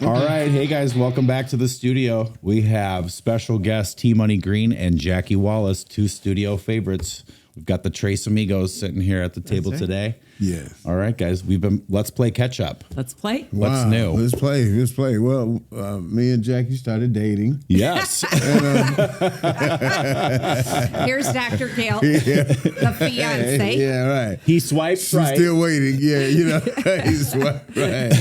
All right. Hey, guys. Welcome back to the studio. We have special guests T-Money Green and Jackie Wallace, two studio favorites. We've got the Trace Amigos sitting here at the table today. Yes. All right, guys. Let's play catch up. Let's play. What's new? Let's play. Well, me and Jackie started dating. Yes. Here's Dr. Gail, the fiance. Yeah, right. He swiped She's right. still waiting. Yeah, he swiped right.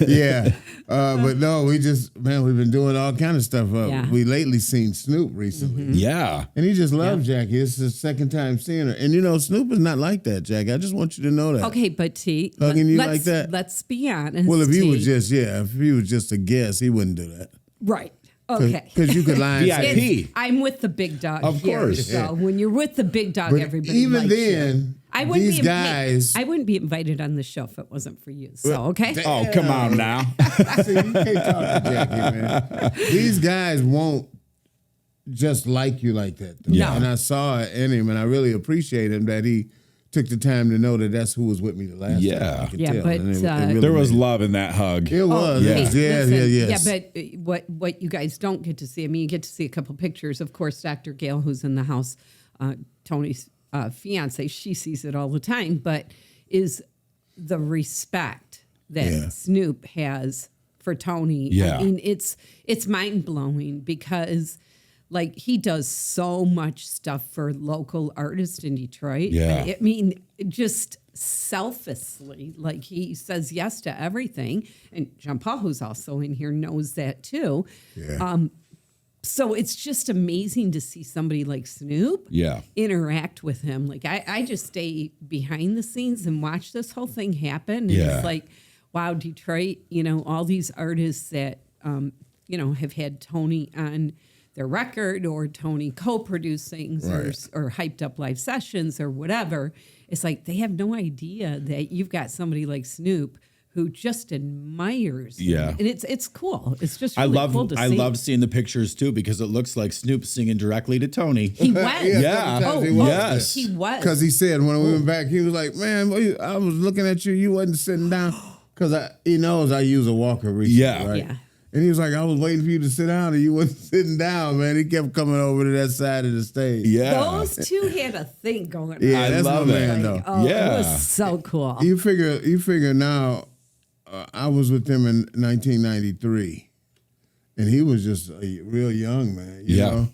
Yeah. But no, we've been doing all kind of stuff. Yeah. We lately seen Snoop recently. Mm-hmm. Yeah. And he just loves Jackie. It's the second time seeing her. And Snoop is not like that, Jackie. I just want you to know that. Okay, but T, Hugging you like that? Let's be honest. Well, if he was T. if he was just a guest, he wouldn't do that. Right. Okay. Because you could lie and say, VIP. I'm with the big dog. Of here, course. So when you're with the big dog, but everybody even likes then, you. I wouldn't these be guys. I wouldn't be invited on the show if it wasn't for you. So okay. Oh, come on now. See, you can't talk to Jackie, man. These guys won't just like you like that. Though. Yeah. And I saw it in him, and I really appreciate him that he took the time to know that that's who was with me the last Yeah. time. I could Yeah, tell. but, And it really There was made- love in that hug. It was. yeah. Yes. Yeah, but what you guys don't get to see, I mean, you get to see a couple pictures. Of course, Dr. Gail, who's in the house, Tony's fiance, she sees it all the time, but is the respect that Snoop has for Tony. Yeah. I mean, it's mind-blowing because like he does so much stuff for local artists in Detroit. Yeah. I mean, just selflessly, like he says yes to everything. And Jean Paul, who's also in here, knows that too. Yeah. So it's just amazing to see somebody like Snoop interact with him. Like I just stay behind the scenes and watch this whole thing happen. And it's like, wow, Detroit, all these artists that, have had Tony on their record or Tony co-producing or hyped up live sessions or whatever. It's like they have no idea that you've got somebody like Snoop who just admires him. Yeah. And it's cool. It's just really cool to see. I love seeing the pictures too because it looks like Snoop singing directly to Tony. He was. Yeah. He was. Yes. He was. Because he said when we went back, he was like, "Man, I was looking at you. You wasn't sitting down." Because he knows I use a walker recently, right? Yeah. And he was like, "I was waiting for you to sit down, and you wasn't sitting down, man." He kept coming over to that side of the stage. Yeah. Those two had a thing going on. Yeah, that's love my it. man, though. Oh, Yeah. it was so cool. You figure now, I was with him in 1993, and he was just a real young man, you know?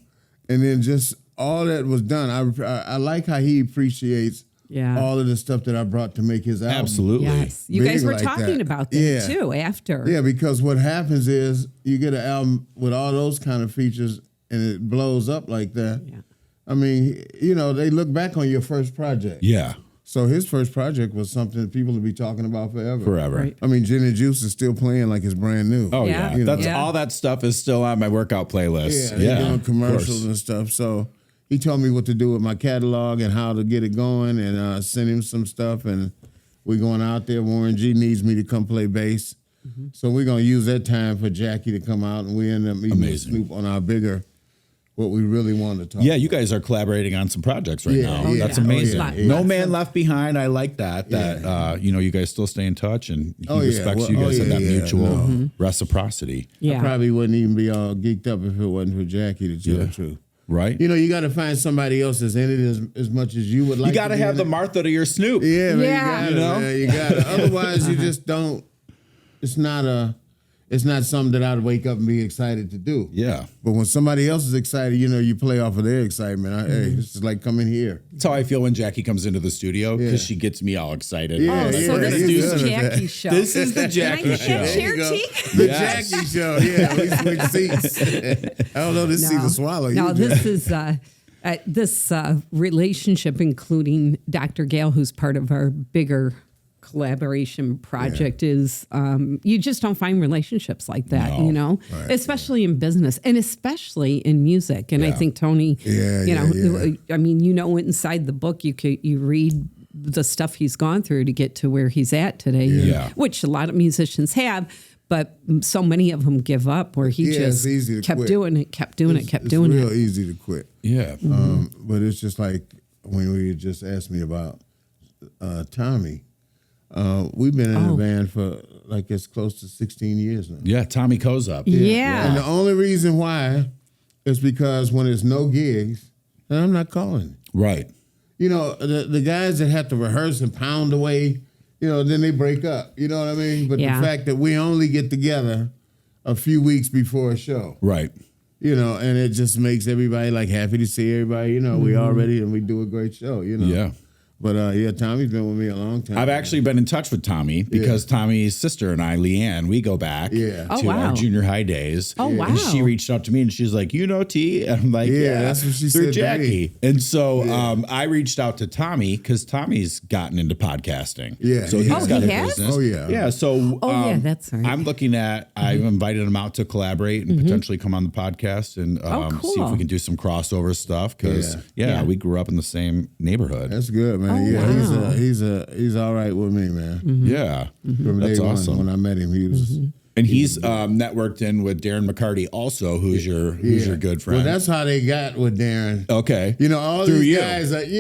And then just all that was done. I like how he appreciates all of the stuff that I brought to make his album. Absolutely. Yes. You guys were like talking that. about that too after. Yeah, because what happens is you get an album with all those kind of features, and it blows up like that. Yeah. I mean, they look back on your first project. Yeah. So his first project was something that people will be talking about forever. Forever. Right. I mean, Gin and Juice is still playing like it's brand new. Oh Yeah. yeah. You know. That's all that stuff is still on my workout playlist. Yeah, doing of commercials course. and stuff. So he told me what to do with my catalog and how to get it going, and sent him some stuff. And we're going out there. Warren G needs me to come play bass. Mm-hmm. So we're going to use that time for Jackie to come out, and we end up meeting with Snoop on our bigger, what we really want to talk Yeah, you guys are collaborating on some projects right now. yeah. That's Oh, amazing. yeah. No Man Left Behind. I like that. You guys still stay in touch, and he respects you guys have that mutual reciprocity. Yeah. I probably wouldn't even be all geeked up if it wasn't for Jackie, to tell the truth. Right? You got to find somebody else that's in it as much as you would like. You got to have the Martha to your Snoop. Yeah, man, Yeah. you got it, man. You got it. Otherwise, you just don't. It's not something that I'd wake up and be excited to do. Yeah. But when somebody else is excited, you play off of their excitement. Hey, this is like coming here. That's how I feel when Jackie comes into the studio because she gets me all excited. Yeah, Oh, so yeah, this you is good the at that. Jackie show. This is the Can I Jackie get that show. chair, There you T? The Yes. Jackie show. Yeah, we switch seats. I don't know. This seat's a swallow. No, You this just- is this relationship, including Dr. Gail, who's part of our bigger collaboration project, is you just don't find relationships like that, No. Right. especially in business and especially in music. And I think Tony, I mean, inside the book, you read the stuff he's gone through to get to where he's at today, Yeah. which a lot of musicians have. But so many of them give up, where he it's just easy to kept quit. doing it, kept doing it. It's Mm-hmm. real easy to quit. Yeah. But it's just like when you just asked me about Tommy. We've been in the band for like it's close to 16 years now. Yeah, Tommy Kozup. Yeah. And the only reason why is because when there's no gigs, then I'm not calling. Right. You know, the guys that have to rehearse and pound away, you know, then they break up. You know what I mean? But the fact that we only get together a few weeks before a show. Right. You know, and it just makes everybody like happy to see everybody. You know, we already and we do a great show. You know. Yeah. But Tommy's been with me a long time. I've actually been in touch with Tommy because Tommy's sister and I, Leanne, we go back to our junior high days. Oh, wow. And she reached out to me and she's like, you know T? And I'm like, that's what she through said Jackie. to me. And so I reached out to Tommy because Tommy's gotten into podcasting. Yeah. So he's got a has? business. Oh, yeah. Yeah. So that's right. I'm looking at, I've invited him out to collaborate and potentially come on the podcast and cool. see if we can do some crossover stuff because, we grew up in the same neighborhood. That's good, man. Wow. He's all right with me, man. Yeah. From That's day awesome. one, when I met him, he was. And he's networked in with Darren McCarty also, who's your good friend. Well, that's how they got with Darren. Okay. You know, all Through these you. guys, what it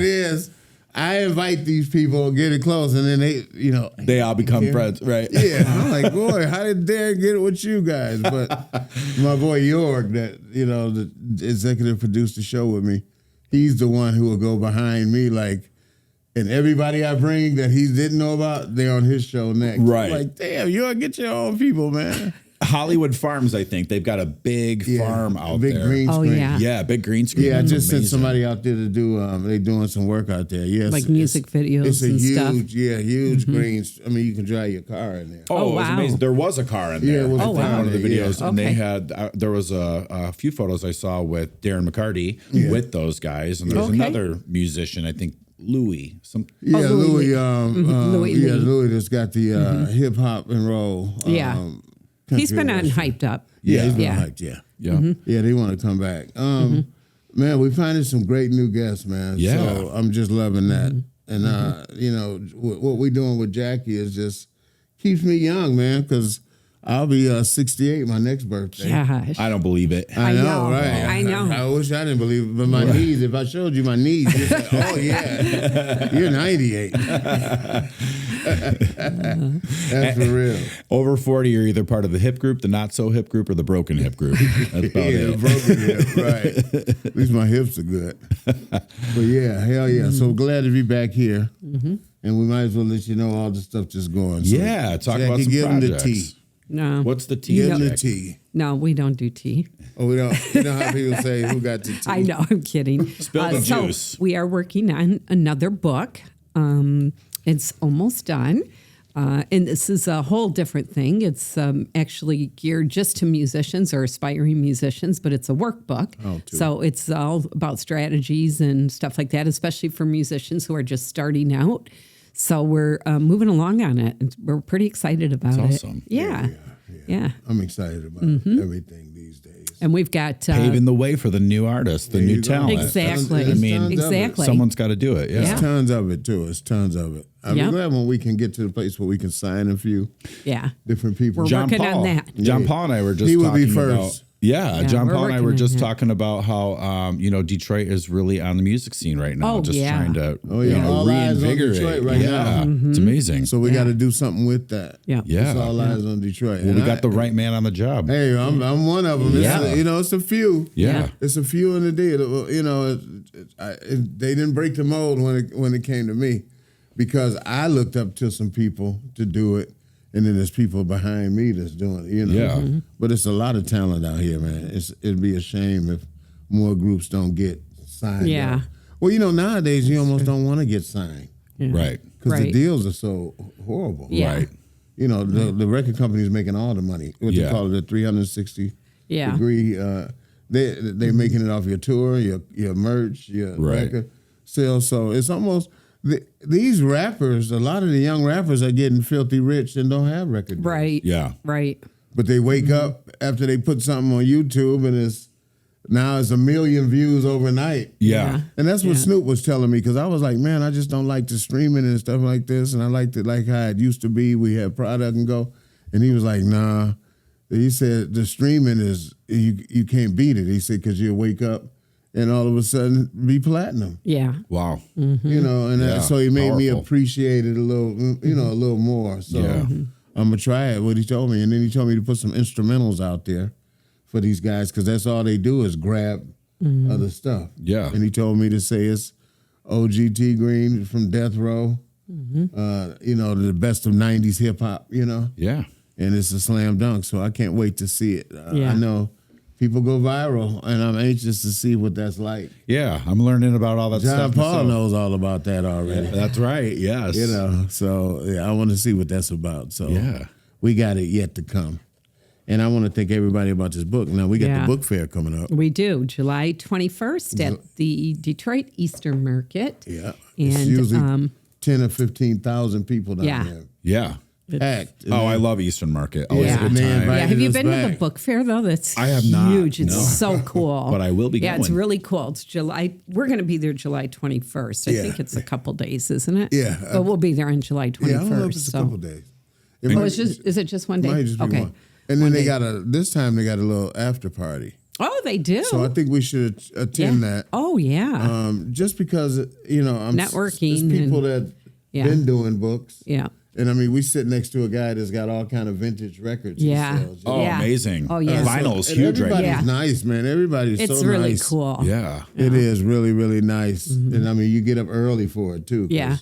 is, I invite these people, get it close, and then they all become friends, right? Yeah. I'm like, boy, how did Darren get it with you guys? But my boy York, the executive produced the show with me, he's the one who will go behind me, like, and everybody I bring that he didn't know about, they're on his show next. Right. I'm like, damn, you get your own people, man. Hollywood Farms, I think. They've got a big farm out big there. Green screen. Yeah, big green screen. Yeah, I That's just sent amazing. somebody out there to do, they doing some work out there. Yes. Like music videos it's a and huge, stuff. huge green. I mean, you can drive your car in there. Oh, it was wow. amazing. There was a car in there. Yeah, it was I a found car one of the in there, videos, and they Okay. had there was a few photos I saw with Darren McCarty with those guys, and there's Okay. another musician, I think Louis. Yeah, Louis. Louis. Louis. Louis that's got the hip hop and roll. Yeah. He's been on Hyped Up. Yeah, he's been Yeah. hyped. Yeah, Yeah. yeah. They want to come back. Man, we finding some great new guests, man. Yeah. So I'm just loving that. And you know what we're doing with Jackie is just keeps me young, man. Because I'll be 68 my next birthday. Gosh. I don't believe it. I know, know, right? I know. I wish I didn't believe it, but my knees. If I showed you my knees, you'd say, "Oh yeah, you're 98." That's for real. Over 40, you're either part of the hip group, the not so hip group, or the broken hip group. That's about Yeah, it. broken hip, right? At least my hips are good. But yeah, hell yeah. So glad to be back here, and we might as well let you know all the stuff just going. So, Yeah, talk Jackie, about some give 'em projects. the tea. No. What's the tea? Give them the Jack? tea. No, we don't do tea. Oh, we don't. You know how people say, "Who got the tea?" I know, I'm kidding. Spill the juice. So we are working on another book. It's almost done. And this is a whole different thing. It's actually geared just to musicians or aspiring musicians, but it's a workbook. So it's all about strategies and stuff like that, especially for musicians who are just starting out. So we're moving along on it. And we're pretty excited about it. awesome. Yeah. I'm excited about everything these days. And we've got Paving the way for the new artist, the There new you go. talent. exactly. I mean, Tons of it. exactly. someone's got to do it. Yeah. Yeah. There's tons of it too. It's tons of it. I'm Yep. glad when we can get to the place where we can sign a few Yeah. different people. We're John working Paul. on that. John Paul and I were just He would talking be first. about. Yeah, John we're Paul and I working were on just that. talking about how Detroit is really on the music scene right now. Oh, just yeah. trying to All eyes on reinvigorate. Detroit right yeah, now. it's amazing. So we got to do something with that. Yeah. Yeah. It's all eyes on Detroit. Well, And we got the right man on the job. Hey, I'm one of them. Yeah. It's a few. Yeah. It's a few in the deal. You know, they didn't break the mold when it came to me, because I looked up to some people to do it, and then there's people behind me that's doing it. You know. Yeah. But it's a lot of talent out here, man. It'd be a shame if more groups don't get signed. Yeah. up. Well, you know, nowadays you almost don't want to get signed Right. because the Right. deals are so horrible. Yeah. Right. You know, the record company's making all the money. What Yeah. they call it, the 360 Yeah. degree. They're making it off your tour, your merch, your Right. record sales. So it's almost these rappers. A lot of the young rappers are getting filthy rich and don't have record deals. Right. Yeah. Right. But they wake up after they put something on YouTube and it's 1 million views overnight. Yeah. And that's what Yeah. Snoop was telling me, because I was like, man, I just don't like the streaming and stuff like this, and I liked it like how it used to be. We had product and go, and he was like, nah. He said the streaming is you can't beat it. He said because you'll wake up and all of a sudden be platinum. Yeah. Wow. You know, and so he made me Powerful. appreciate it a little, you know, a little more. So I'm gonna try it. What he told me, and then he told me to put some instrumentals out there for these guys because that's all they do is grab other stuff. Yeah. And he told me to say it's OGT Green from Death Row. You know, the best of '90s hip hop. You know. Yeah. And it's a slam dunk. So I can't wait to see it. I know people go viral, and I'm anxious to see what that's like. Yeah. I'm learning about all that John stuff. Paul knows all about that already. That's right. Yes. You know, so yeah, I want to see what that's about. So Yeah. we got it yet to come. And I want to thank everybody about this book. Now, we got the book fair coming up. We do, July 21st at the Detroit Easter Market. Yeah. And it's usually 10 or 15,000 people down there. Yeah. Packed. Oh, I love Eastern Market. Always a good They time. invited Have you us been to back. the book fair though? That's I have not, huge. It's no. so cool. But I will be Yeah, it's going. really cool. It's July. We're going to be there July 21st. I Yeah. think it's a couple days, isn't it? Yeah. But we'll be there on July 21st. Yeah, I don't know if it's a couple days. It Oh, might- is it just one day? might just be okay. one. And One then day. this time they got a little after party. Oh, they do. So I think we should attend that. Oh, yeah. Just because, you know, Networking there's people and- that Yeah. been doing books. yeah. And I mean, we sit next to a guy that's got all kind of vintage records. Yeah. He sells, you know? Oh, Yeah. amazing. Oh, yeah. Vinyl's and huge right everybody's now. Yeah. nice, man. Everybody's It's so really nice. cool. Yeah. It is really, really nice. And I mean, you get up early for it too. 'cause Yeah.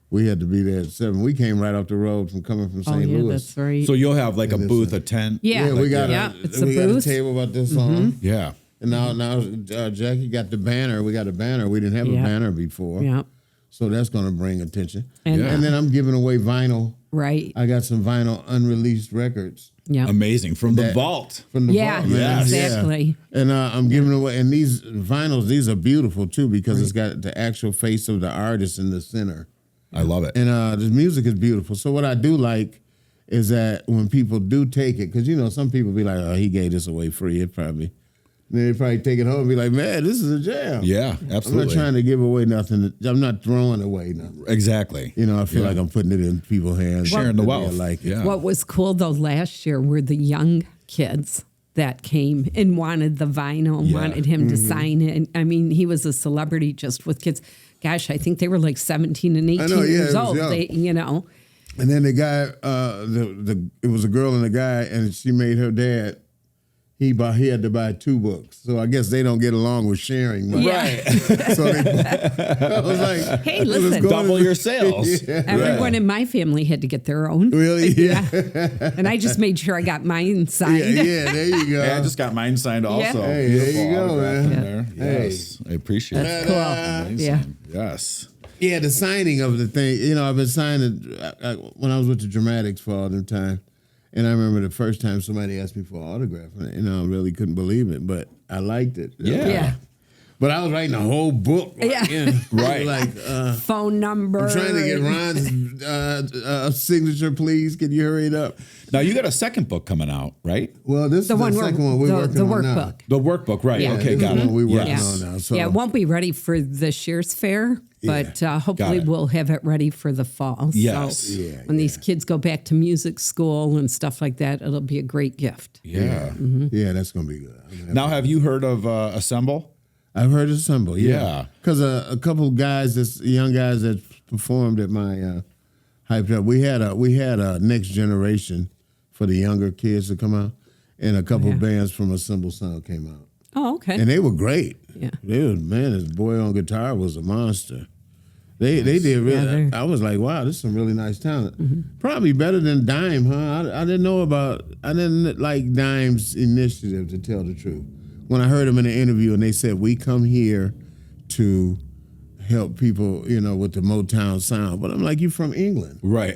We had to be there at 7. We came right off the road from coming from Oh, St. yeah, Louis. that's right. So you'll have like a it's booth, a tent. yeah. We got it's a we got a booth. table about this long. Yeah. And now Jackie got the banner. We got a banner. We didn't have Yeah. a banner before. Yeah. So that's going to bring attention. And- Yeah. And then I'm giving away vinyl. Right. I got some vinyl unreleased records Yeah. Amazing. From the vault. from the Yeah, vault, man. exactly. Yeah. And I'm giving away, and these vinyls, these are beautiful too because it's got the actual face of the artist in the center. I love it. And the music is beautiful. So what I do like is that when people do take it, because you know some people be like, "Oh, he gave this away free." It probably, then they probably take it home and be like, "Man, this is a jam." Yeah, I'm absolutely. not trying to give away nothing. I'm not throwing away nothing. Exactly. You know, I feel like I'm putting it in people's hands. Sharing the that wealth. they like it. Yeah. What was cool though last year were the young kids that came and wanted the vinyl, and Yeah. wanted him to sign it. And, I mean, he was a celebrity just with kids. Gosh, I think they were like 17 and 18 know, yeah, years it was old. young. They, you know, And then the guy, it was a girl and a guy, and she made her dad. He had to buy 2 books, so I guess they don't get along with sharing much. Yeah. So I was like, Hey, let's listen. go Double to- your sales. Yeah. everyone in my family had to get their own. Really? Yeah. And I just made sure I got mine signed. Yeah, there you go. Yeah, I just got mine signed also. Hey, there Beautiful you go, autograph man. in there. Hey. Yes. I appreciate That's it. cool. Amazing. Yeah. Yes. Yeah, the signing of the thing. You know, I've been signing when I was with the Dramatics for all the time. And I remember the first time somebody asked me for an autograph. And, you know, I really couldn't believe it, but I liked it. Yeah. Yeah. But I was writing a whole book. Like, Yeah. Right. Like, Phone number. I'm trying to get Ron's signature, please. Can you hurry it up? Now you got a second book coming out, right? Well, this The is one the we're- second one we're the- working the on now. workbook. The workbook, right? Yeah. Okay, This got is it. what we're working Yes. on now. So Yeah, it won't be ready for this year's fair, but hopefully Got it. we'll have it ready for the fall. Yes. So Yeah, when these kids go back to music school and stuff like that, it'll be a great gift. Yeah. yeah, that's gonna be good. I'm gonna Now, have you heard of Assemble? I've heard of Symbol, Yeah. because a couple guys, young guys that performed at my hyped up. We had a next generation for the younger kids to come out, and a couple bands from Assemble Sound came out, Oh, okay. and they were great. Yeah. they was, man, this boy on guitar was a monster. They did really. they're- I was like, wow, this is some really nice talent. Probably better than Dime, huh? I didn't like Dime's initiative, to tell the truth. When I heard him in an interview and they said, we come here to help people, you know, with the Motown sound. But I'm like, you from England. Right.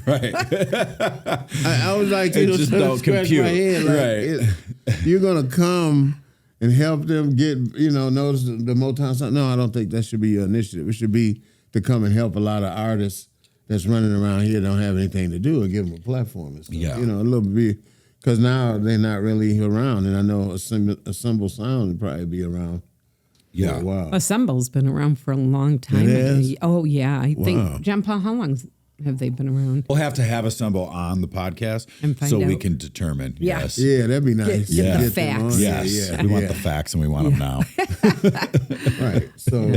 Right. I was like, It you just know, don't scratch compute. my head. Like, you're going to come and help them get, you know, notice the Motown sound. No, I don't think that should be your initiative. It should be to come and help a lot of artists that's running around here don't have anything to do and give them a platform and stuff. Yeah. You know, a little bit, because now they're not really around. And I know Assemble Sound would probably be around Yeah. for a while. Assemble's been around for a long time. It is? Oh, yeah. I Wow. think, John Paul, how long have they been around? We'll have to have Assemble on the podcast And find so we out. can determine. Yeah. Yes. Yeah, that'd be nice. Get the them facts. on. Yes. We want the facts and we want them now. Right. So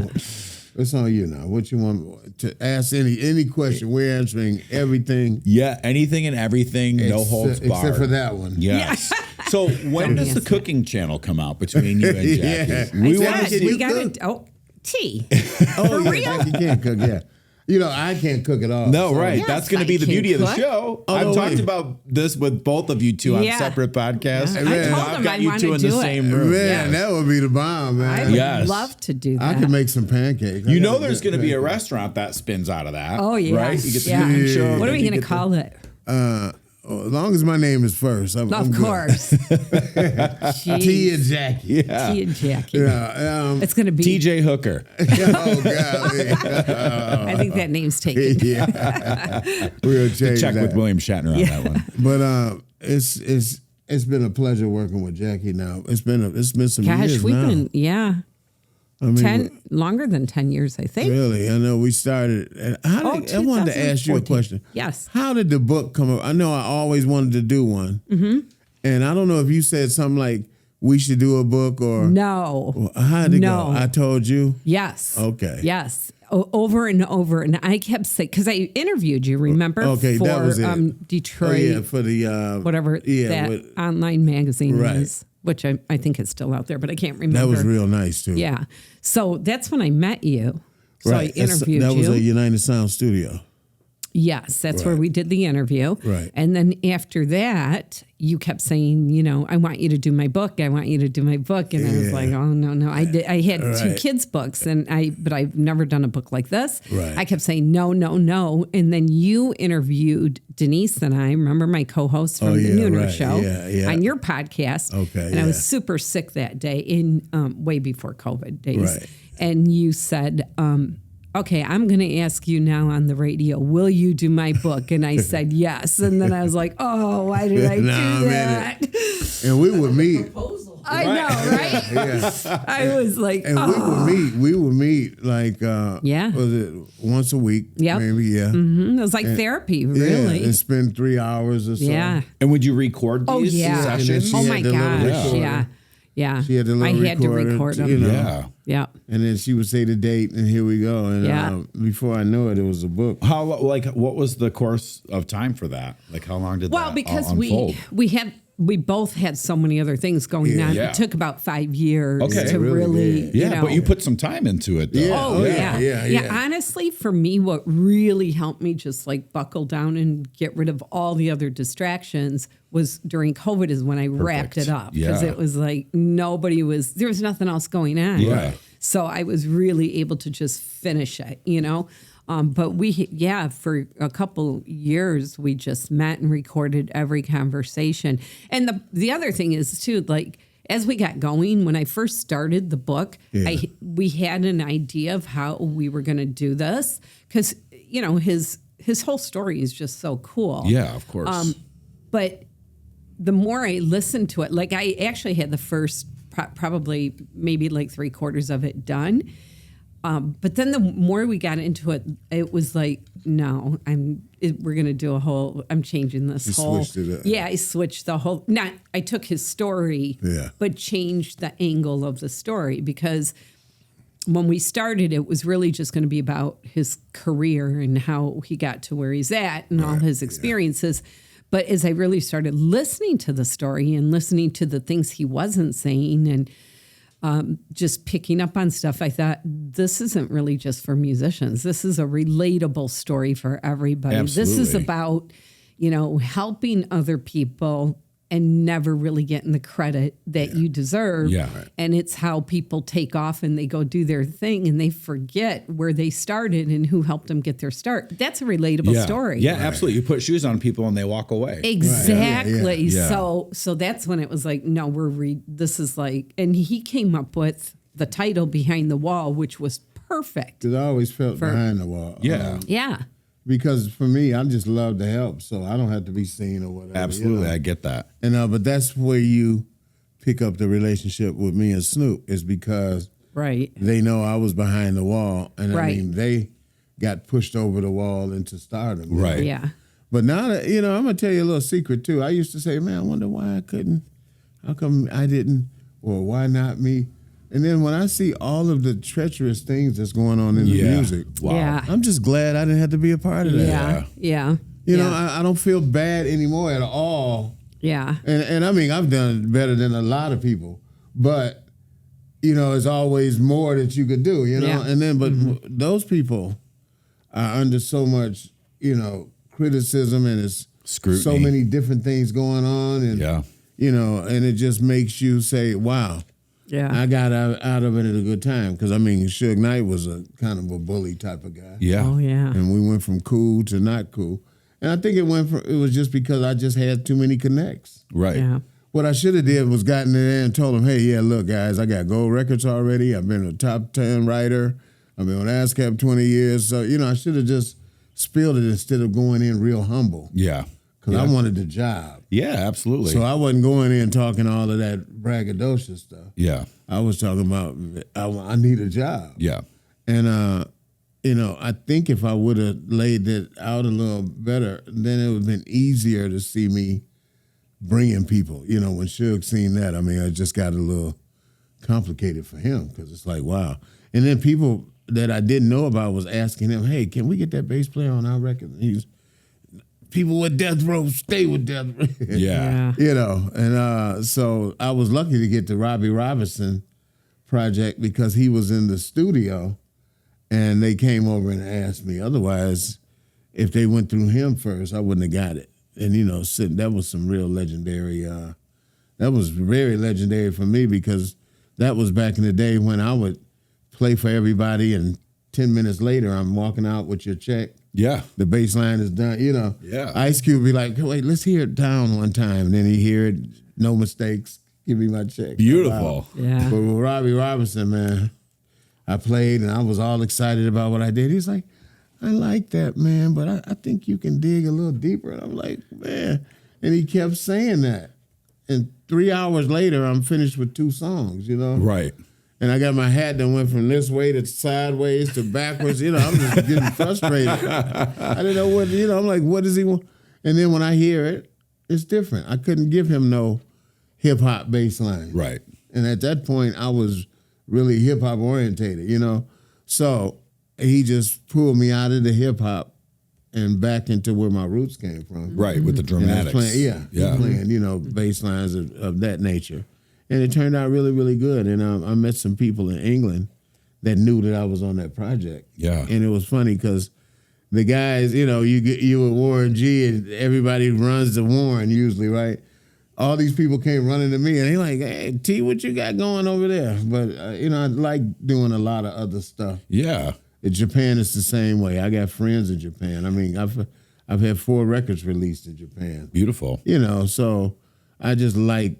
it's on you now. What you want to ask any question? We're answering everything. Yeah. Anything and everything. No holds barred. Except for that one. Yes. So when does the cooking channel come out between you and Jackie? Yeah. We I want to said, see. we got it. Oh, tea. Oh, yeah, Jackie can't cook, yeah. You know, I can't cook at all. No, so- right. Yes, That's going to I be the can beauty of the cook. show. Oh, I've no, talked wait. about this with both of you two on Yeah. separate podcasts. I Man, told I've him got I you want two to in the do same it. room. Man, that would be the bomb, I man. would Yes. love to do I that. can make some pancakes. You know there's going to be a restaurant that spins out of that. Oh, yeah. Right? You get the Yeah. cooking show. What are we you going to get the- call it? As long as my name is first. I'm Of good. course. Jeez. T and Jackie. Yeah. Tea and Jackie. Yeah. It's going to be. TJ Hooker. Oh, golly. I think that name's taken. Yeah. We'll change Check that. with William Shatner on that one. But it's been a pleasure working with Jackie now. It's been some Gosh, years we've now. been, I mean, longer than 10 years, I think. really, I know we started. And I wanted to ask you a 2014. question. Yes. How did the book come up? I know I always wanted to do one. Mm-hmm. And I don't know if you said something like, we should do a book or. No. How did it No. go? I told you? Yes. Okay. Yes. Over and over. And I kept saying, because I interviewed you, remember? Okay, for, that was it. Detroit, Oh, yeah, for the. whatever yeah, that online magazine Right. is, which I think is still out there, but I can't remember. that was real nice, too. Yeah. So that's when I met you. So I interviewed that you. was a United Sound studio. Yes, that's where Right. we did the interview. Right. And then after that, you kept saying, I want you to do my book. I want you to do my book. And I was Yeah. like, oh, no. I had two Right. kids' books, but I've never done a book like this. Right. I kept saying, no. And then you interviewed Denise and I, remember my co-host from the Nooner right. Show, Yeah. on your podcast. Okay, And I was yeah. super sick that day, way before COVID days. Right. And you said, okay, I'm going to ask you now on the radio, will you do my book? And I said yes. And then I was like, oh, why did I Now do I'm in that? And we would meet. I know, right? Yeah. I was like, And we would meet like Yeah. was it once a week? Yep. Maybe, yeah. It was like therapy, Yeah, really. and spend 3 hours or so. Yeah. And would you record these Oh, yeah. sessions? She Oh, had my the little gosh. recorder. Yeah. Yeah. She had the little I had to recorder, record them. you know. Yeah. Yeah. And then she would say the date, and here we go. And Yeah. before I knew it, it was a book. What was the course of time for that? Like, how long did Well, that because unfold? we both had so many other things going on. Yeah. It took about 5 years Okay. to It really really, did. Yeah, but you put some time into it, though. Yeah. Oh, yeah. yeah. Honestly, for me, what really helped me just like buckle down and get rid of all the other distractions was during COVID is when I wrapped it up. Because Yeah. it was like there was nothing else going on. Yeah. So I was really able to just finish it, But for a couple years, we just met and recorded every conversation. And the other thing is too, like, as we got going, when I first started the book, Yeah. we had an idea of how we were going to do this because, his whole story is just so cool. Yeah, of course. But the more I listened to it, like I actually had the first probably maybe like 3/4 of it done. But then the more we got into it, it was like, no, we're going to do I'm changing this You whole. switched it up. Yeah, I switched the whole, I took his story, Yeah. but changed the angle of the story because when we started, it was really just going to be about his career and how he got to where he's at and all his experiences. But as I really started listening to the story and listening to the things he wasn't saying and just picking up on stuff, I thought, this isn't really just for musicians. This is a relatable story for everybody. This is Absolutely. about, helping other people and never really getting the credit that you deserve. Yeah. And it's how people take off and they go do their thing and they forget where they started and who helped them get their start. That's a relatable story. Yeah, absolutely. You put shoes on people and they walk away. Exactly. Yeah. So that's when it was like, no, this is like, and he came up with the title Behind the Wall, which was perfect. Because I always felt behind the wall. Yeah. Yeah. Because for me, I just love to help, so I don't have to be seen or whatever. Absolutely, I get that. And but that's where you pick up the relationship with me and Snoop is because Right. they know I was behind the wall, and I Right. mean got pushed over the wall into stardom. Right. Yeah. But now that, I'm going to tell you a little secret too. I used to say, man, I wonder why I couldn't, how come I didn't, or why not me? And then when I see all of the treacherous things that's going on in the music, I'm just glad I didn't have to be a part of that. Yeah. You know, I don't feel bad anymore at all. Yeah. And I mean, I've done better than a lot of people, but, it's always more that you could do, Yeah. And then, but those people are under so much, criticism, and it's Scrutiny. so many different things going on. And, and it just makes you say, wow. Yeah. I got out of it at a good time, because, I mean, Suge Knight was a kind of a bully type of guy. Yeah. Oh, yeah. And we went from cool to not cool. And I think it was just because I just had too many connects. Right. Yeah. What I should have did was gotten in there and told them, hey, yeah, look, guys, I got gold records already. I've been a top 10 writer. I've been on ASCAP 20 years. So, I should have just spilled it instead of going in real humble. Yeah. Because I wanted the job. Yeah, absolutely. So I wasn't going in talking all of that braggadocious stuff. Yeah. I was talking about I need a job. Yeah. And, I think if I would have laid it out a little better, then it would have been easier to see me bringing people. When Suge seen that, I mean, it just got a little complicated for him, because it's like, wow. And then people that I didn't know about was asking him, hey, can we get that bass player on our record? And people with Death Row stay with Death Row. Yeah. And so I was lucky to get the Robbie Robinson project, because he was in the studio and they came over and asked me. Otherwise, if they went through him first, I wouldn't have got it. And, that was some real legendary, that was very legendary for me, because that was back in the day when I would play for everybody and 10 minutes later I'm walking out with your check. Yeah. The bass line is done, Yeah. Ice Cube be like, wait, let's hear it down one time. And then he hear it, no mistakes, give me my check. Beautiful. Yeah. But with Robbie Robinson, man, I played and I was all excited about what I did. He's like, I like that, man, but I think you can dig a little deeper. And I'm like, man. And he kept saying that. And 3 hours later, I'm finished with 2 songs, Right. And I got my hat that went from this way to sideways to backwards. I'm just getting frustrated. I didn't know what, I'm like, what does he want? And then when I hear it, it's different. I couldn't give him no hip-hop bass line. Right. And at that point, I was really hip-hop orientated, So he just pulled me out of the hip-hop and back into where my roots came from. Right, with the dramatics. Playing, bass lines of that nature. And it turned out really, really good. And I met some people in England that knew that I was on that project. Yeah. And it was funny because the guys, you with Warren G, and everybody runs to Warren usually, right? All these people came running to me, and they like, hey, T, what you got going over there? But, I like doing a lot of other stuff. Yeah. In Japan, it's the same way. I got friends in Japan. I mean, I've had 4 records released in Japan. Beautiful. So I just like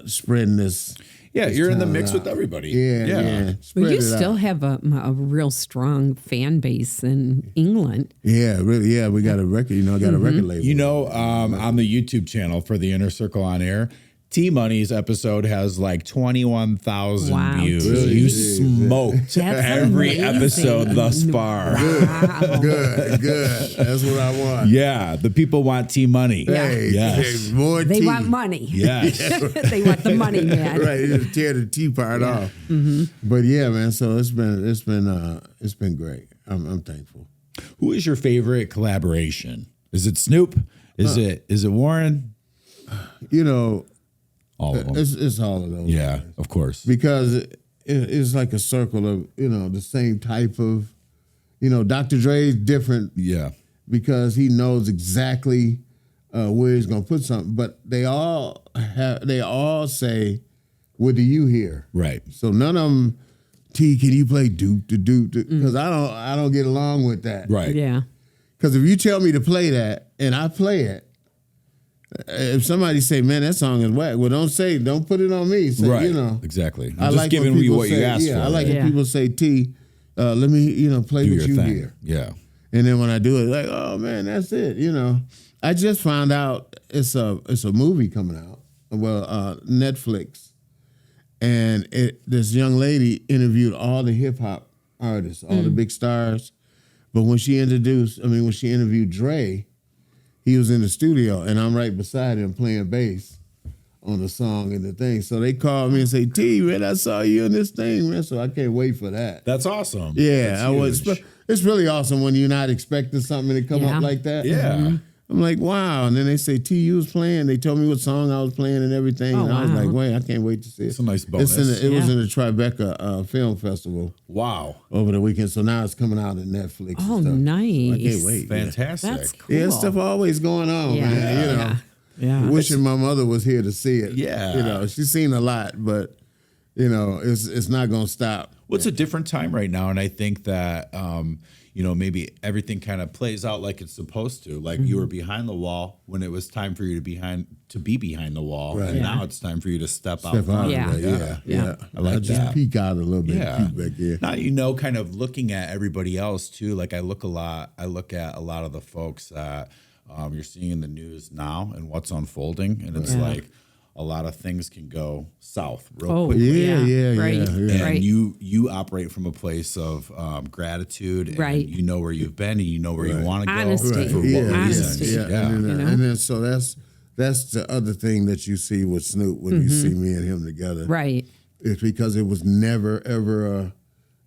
spreading this. Yeah, you're in the mix with everybody. Yeah. But you still have a real strong fan base in England. Yeah, really. Yeah, we got a record. I got a record label. On the YouTube channel for the Inner Circle on Air, T Money's episode has like 21,000 views. Really? You smoked every amazing. episode thus far. Wow. Good. That's what I want. Yeah, the people want T Money. Hey, yes. More They tea. want money. Yes. They want the money, man. Right, just tear the tea part off. Mm-hmm. But yeah, man. So it's been great. I'm thankful. Who is your favorite collaboration? Is it Snoop? Is it Warren? All of them. It's all of those. Yeah, guys. of course. Because it's like a circle of the same type of Dr. Dre's different. Yeah. Because he knows exactly where he's gonna put something. But they all say, "What do you hear?" Right. So none of them. T, can you play doop to doop? Because I don't get along with that. Right. Yeah. Because if you tell me to play that and I play it, if somebody say, "Man, that song is whack," well, don't put it on me. Say, Right. Exactly. I'm I just like giving when you people what you say, asked for. I like right? when people say, "T, let me play Do what your you thing. hear." Yeah. And then when I do it, like, oh man, that's it. I just found out it's a movie coming out. Well, Netflix, and this young lady interviewed all the hip hop artists, all the big stars. But when she interviewed Dre, he was in the studio, and I'm right beside him playing bass on the song and the thing. So they called me and say, T, man, I saw you in this thing, man. So I can't wait for that. That's awesome. Yeah, That's it's really awesome when you're not expecting something to come up like that. Yeah. Mm-hmm. I'm like, wow. And then they say, T, you was playing. They told me what song I was playing and everything. Oh, and I was wow. like, wait, I can't wait to see it. It's a nice bonus. It was in the Tribeca Film Festival. Wow. Over the weekend. So now it's coming out on Netflix. Oh, and stuff. nice. I can't wait. Fantastic. That's cool. Yeah, stuff always going on, man. You know. Yeah. Wishing my mother was here to see it. Yeah. You know, she's seen a lot, but, you know, it's not going to stop. Well, it's a different time right now, and I think that maybe everything kind of plays out like it's supposed to. Like you were behind the wall when it was time for you to be behind the wall, Right. and now it's time for you to step out. Step out Yeah. of that. Yeah. I like just that. peek out a little bit. Yeah. Peek back there. Now kind of looking at everybody else too. Like I look at a lot of the folks that you're seeing in the news now and what's unfolding, and it's like a lot of things can go south real quickly. Yeah. Right. And Right. you operate from a place of gratitude, and Right. you know where you've been, and you know where you want to go. Honesty. For what Honesty. reasons. Yeah. You know? And then so that's the other thing that you see with Snoop when you see me and him together. Right. It's because it was never ever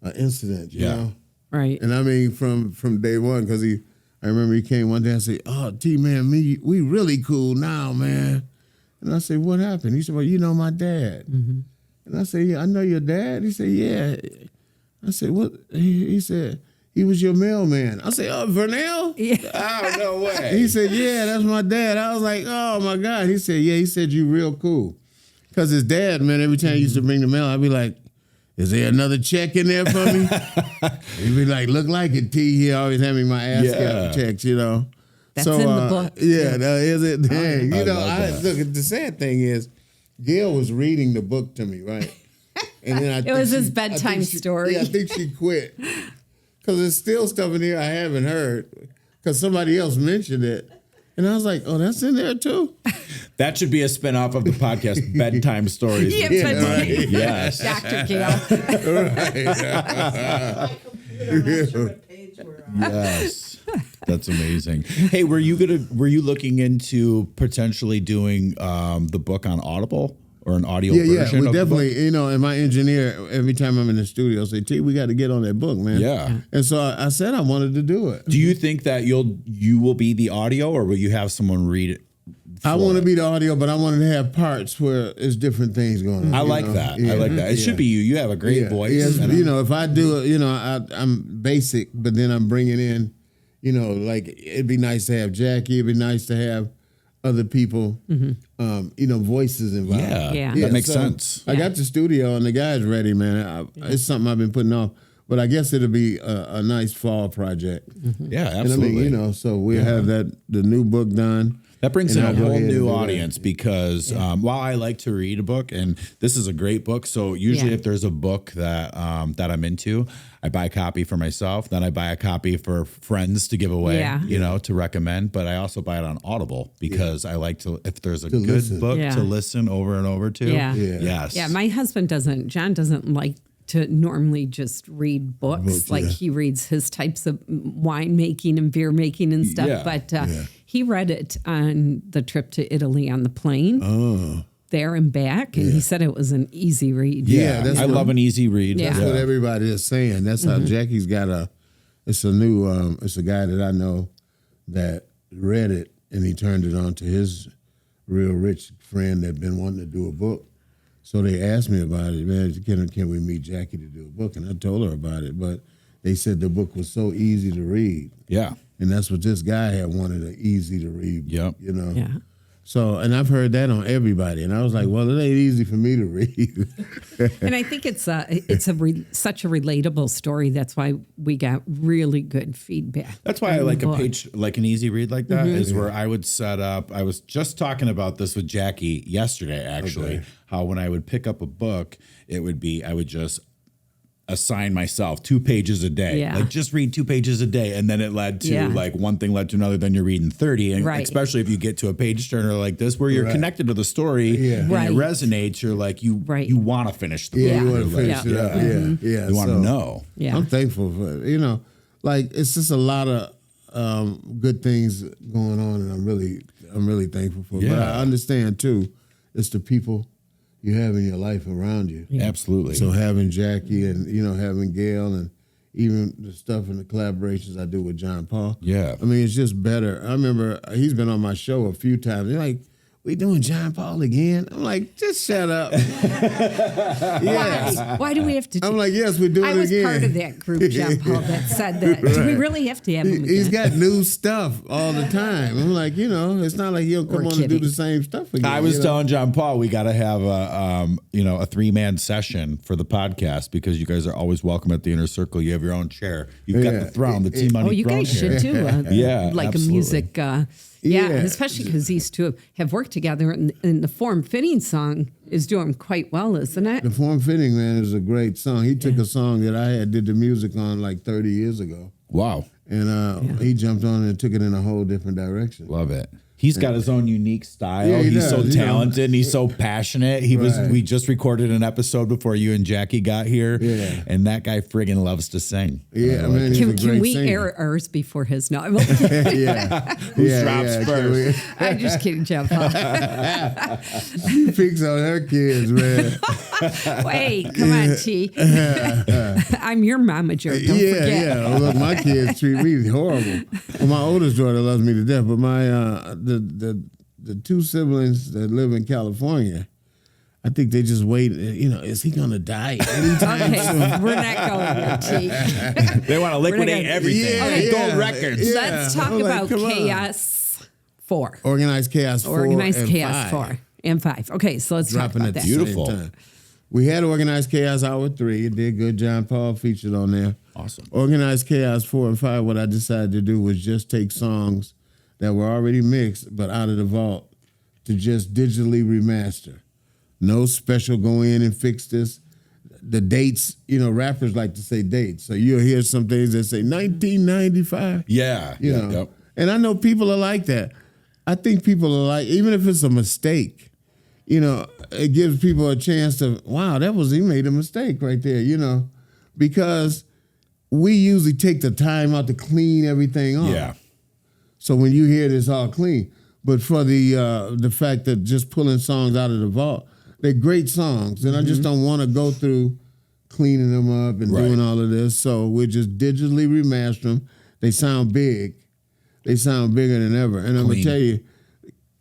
a incident. You know. Right. And I mean from day one, because I remember he came one day and said, "Oh, T man, we really cool now, man." And I said, "What happened?" He said, "Well, you know my dad." Mm-hmm. And I said, "Yeah, I know your dad." He said, "Yeah." I said, "What?" He said, "He was your mailman." I said, "Oh, Vernell?" Yeah. Oh, no way. He said, "Yeah, that's my dad." I was like, "Oh my God." He said, "Yeah." He said, "You real cool." Because his dad, man, every time he used to bring the mail, I'd be like, "Is there another check in there for me?" He'd be like, "Look like it, T." He always had me my ASCAP checks, you know. That's in the book. Yeah, is it? Dang. You know, love that. look, the sad thing is, Gail was reading the book to me, right? And then It was his bedtime story. Yeah, I think she quit. Because there's still stuff in here I haven't heard. Because somebody else mentioned it. And I was like, oh, that's in there too? That should be a spinoff of the podcast, Bedtime Stories. Yeah, with bedtime. T-Money. Yes. Dr. Gail. Yes. That's amazing. Hey, were you looking into potentially doing the book on Audible or an audio version? Yeah, we of definitely, the book? you know, and my engineer, every time I'm in the studio, say, T, we got to get on that book, man. Yeah. And so I said I wanted to do it. Do you think that you will be the audio, or will you have someone read it? I want to be the audio, but I wanted to have parts where there's different things going on. I you like know? that. Yeah. I like that. It should be you. You have a great voice. Yes, and you know, if I do it, you know, I'm basic, but then I'm bringing in, you know, like it'd be nice to have Jackie. It'd be nice to have other people, you know, voices involved. Yeah. That makes so sense. I got the studio and the guy's ready, man. It's something I've been putting off, but I guess it'll be a nice fall project. Yeah, And I absolutely. mean, you know, so we'll have the new book done. That brings in And a I'll go whole ahead and new do that. audience because while I like to read a book, and this is a great book, so usually Yeah. if there's a book that that I'm into, I buy a copy for myself, then I buy a copy for friends to give away, Yeah. you know, to recommend. But I also buy it on Audible because I like to, if there's a good listen. book Yeah. to listen over and over to. Yeah. Yes. Yeah, my husband John doesn't like to normally just read books. Like he reads his types of wine making and beer making and stuff. Yeah. But he read it on the trip to Italy on the plane. There and back. And he said it was an easy read. Yeah, that's I what- love an easy read. Yeah. That's what everybody is saying. That's how Jackie's got it's a new, it's a guy that I know that read it and he turned it on to his real rich friend that been wanting to do a book. So they asked me about it, man, can we meet Jackie to do a book? And I told her about it, but they said the book was so easy to read. Yeah. And that's what this guy had wanted, an easy to read book, Yep. you know? Yeah. So, and I've heard that on everybody. And I was like, well, it ain't easy for me to read. And I think it's such a relatable story. That's why we got really good feedback. That's why I on like the a book. page, like an easy read like that, is where I would set up. I was just talking about this with Jackie yesterday, actually, how when I would pick up a book, it would be, I would just assign myself 2 pages a day. Yeah. Like just read 2 pages a day. And then it led to like one thing led to another, then you're reading 30. And Right. especially if you get to a page turner like this, where you're connected to the story and Right. it resonates, you're like, you want to finish the book. You want Yeah. to finish it up. Yeah. You want to So, know. Yeah. I'm thankful for it. You know, like it's just a lot of good things going on, and I'm really thankful for it. But I understand too, it's the people you have in your life around you. Yeah. Absolutely. So having Jackie and having Gail and even the stuff and the collaborations I do with John Paul. Yeah. I mean, it's just better. I remember he's been on my show a few times. They're like, we doing John Paul again? I'm like, just shut up. Yes. Why do we have to do I'm like, yes, we're doing it again. I was part of that group, John Paul, that said that. Right. Do we really have to have him again? He's got new stuff all the time. I'm like, it's not like he'll come on and do the same stuff again. I was telling John Paul we got to have a 3-man session for the podcast because you guys are always welcome at the Inner Circle. You have your own chair. You've got the throne, the T-Money throne. Oh, you guys should too. Like absolutely. A music... especially because these two have worked together, and the Form Fitting song is doing quite well, isn't it? The Form Fitting, man, is a great done. He took a song that I did the music on like 30 years ago. Wow. And he jumped on and took it in a whole different direction. Love it. He's got his own unique style. Yeah, he's so talented and he's so passionate. We just recorded an episode before you and Jackie got here. Yeah. And that guy friggin' loves to sing. Yeah, man, can we air ours before his? No. Yeah. Who drops first? I'm just kidding, Jeff. She picks on her kids, man. Wait, come on, T. I'm your momager. Don't forget. Yeah. Look, my kids treat me horrible. Well, my oldest daughter loves me to death, but my the two siblings that live in California, I think they just wait. Is he gonna die anytime soon? We're not going there, T. They want to liquidate everything. Yeah, Gold records. Yeah. Let's talk about Chaos 4. Organized Chaos 4. Organized Chaos 4 and 5. Okay, so let's talk about that. Beautiful. We had Organized Chaos Hour 3. It did good. John Paul featured on there. Awesome. Organized Chaos 4 and 5, what I decided to do was just take songs that were already mixed but out of the vault to just digitally remaster. No special go in and fix this. The dates, rappers like to say dates. So you'll hear some things that say 1995. Yeah. Yep. And I know people are like that. I think people are like, even if it's a mistake, it gives people a chance to, wow, he made a mistake right there, because we usually take the time out to clean everything off. Yeah. So when you hear this all clean, but for the fact that just pulling songs out of the vault, they're great songs, and I just don't want to go through cleaning them up and doing all of this. So we just digitally remaster them. They sound big. They sound bigger than ever. And I'm gonna tell you,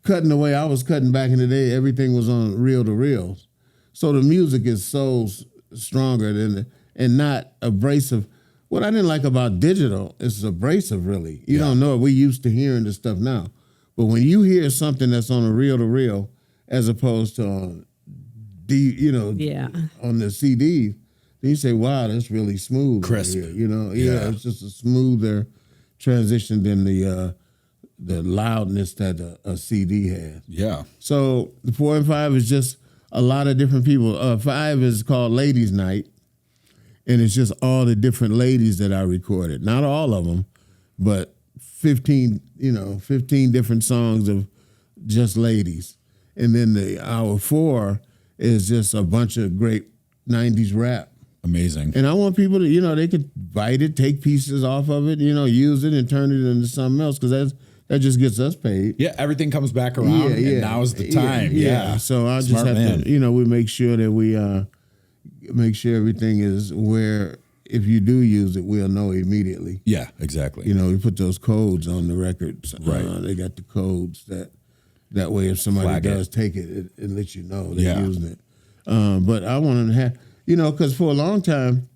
cutting the way I was cutting back in the day, everything was on reel to reels. So the music is so stronger and not abrasive. What I didn't like about digital is abrasive, really. You don't know it. We used to hearing this stuff now. But when you hear something that's on a reel-to-reel as opposed to on on the CD, then you say, wow, that's really smooth. Crisp. Here. It's just a smoother transition than the loudness that a CD has. Yeah. So the 4 and 5 is just a lot of different people. 5 is called Ladies Night. And it's just all the different ladies that I recorded. Not all of them, but 15 different songs of just ladies. And then the hour 4 is just a bunch of great 90s rap. Amazing. And I want people to, they could bite it, take pieces off of it, use it and turn it into something else because that just gets us paid. Yeah, everything comes back around and now's the time. Yeah. So I just have to, we make sure that we make sure everything is where if you do use it, we'll know immediately. Yeah, exactly. We put those codes on the records. Right. They got the codes that way if somebody does take it, it lets you know they're using it. But I want to have, because for a long time,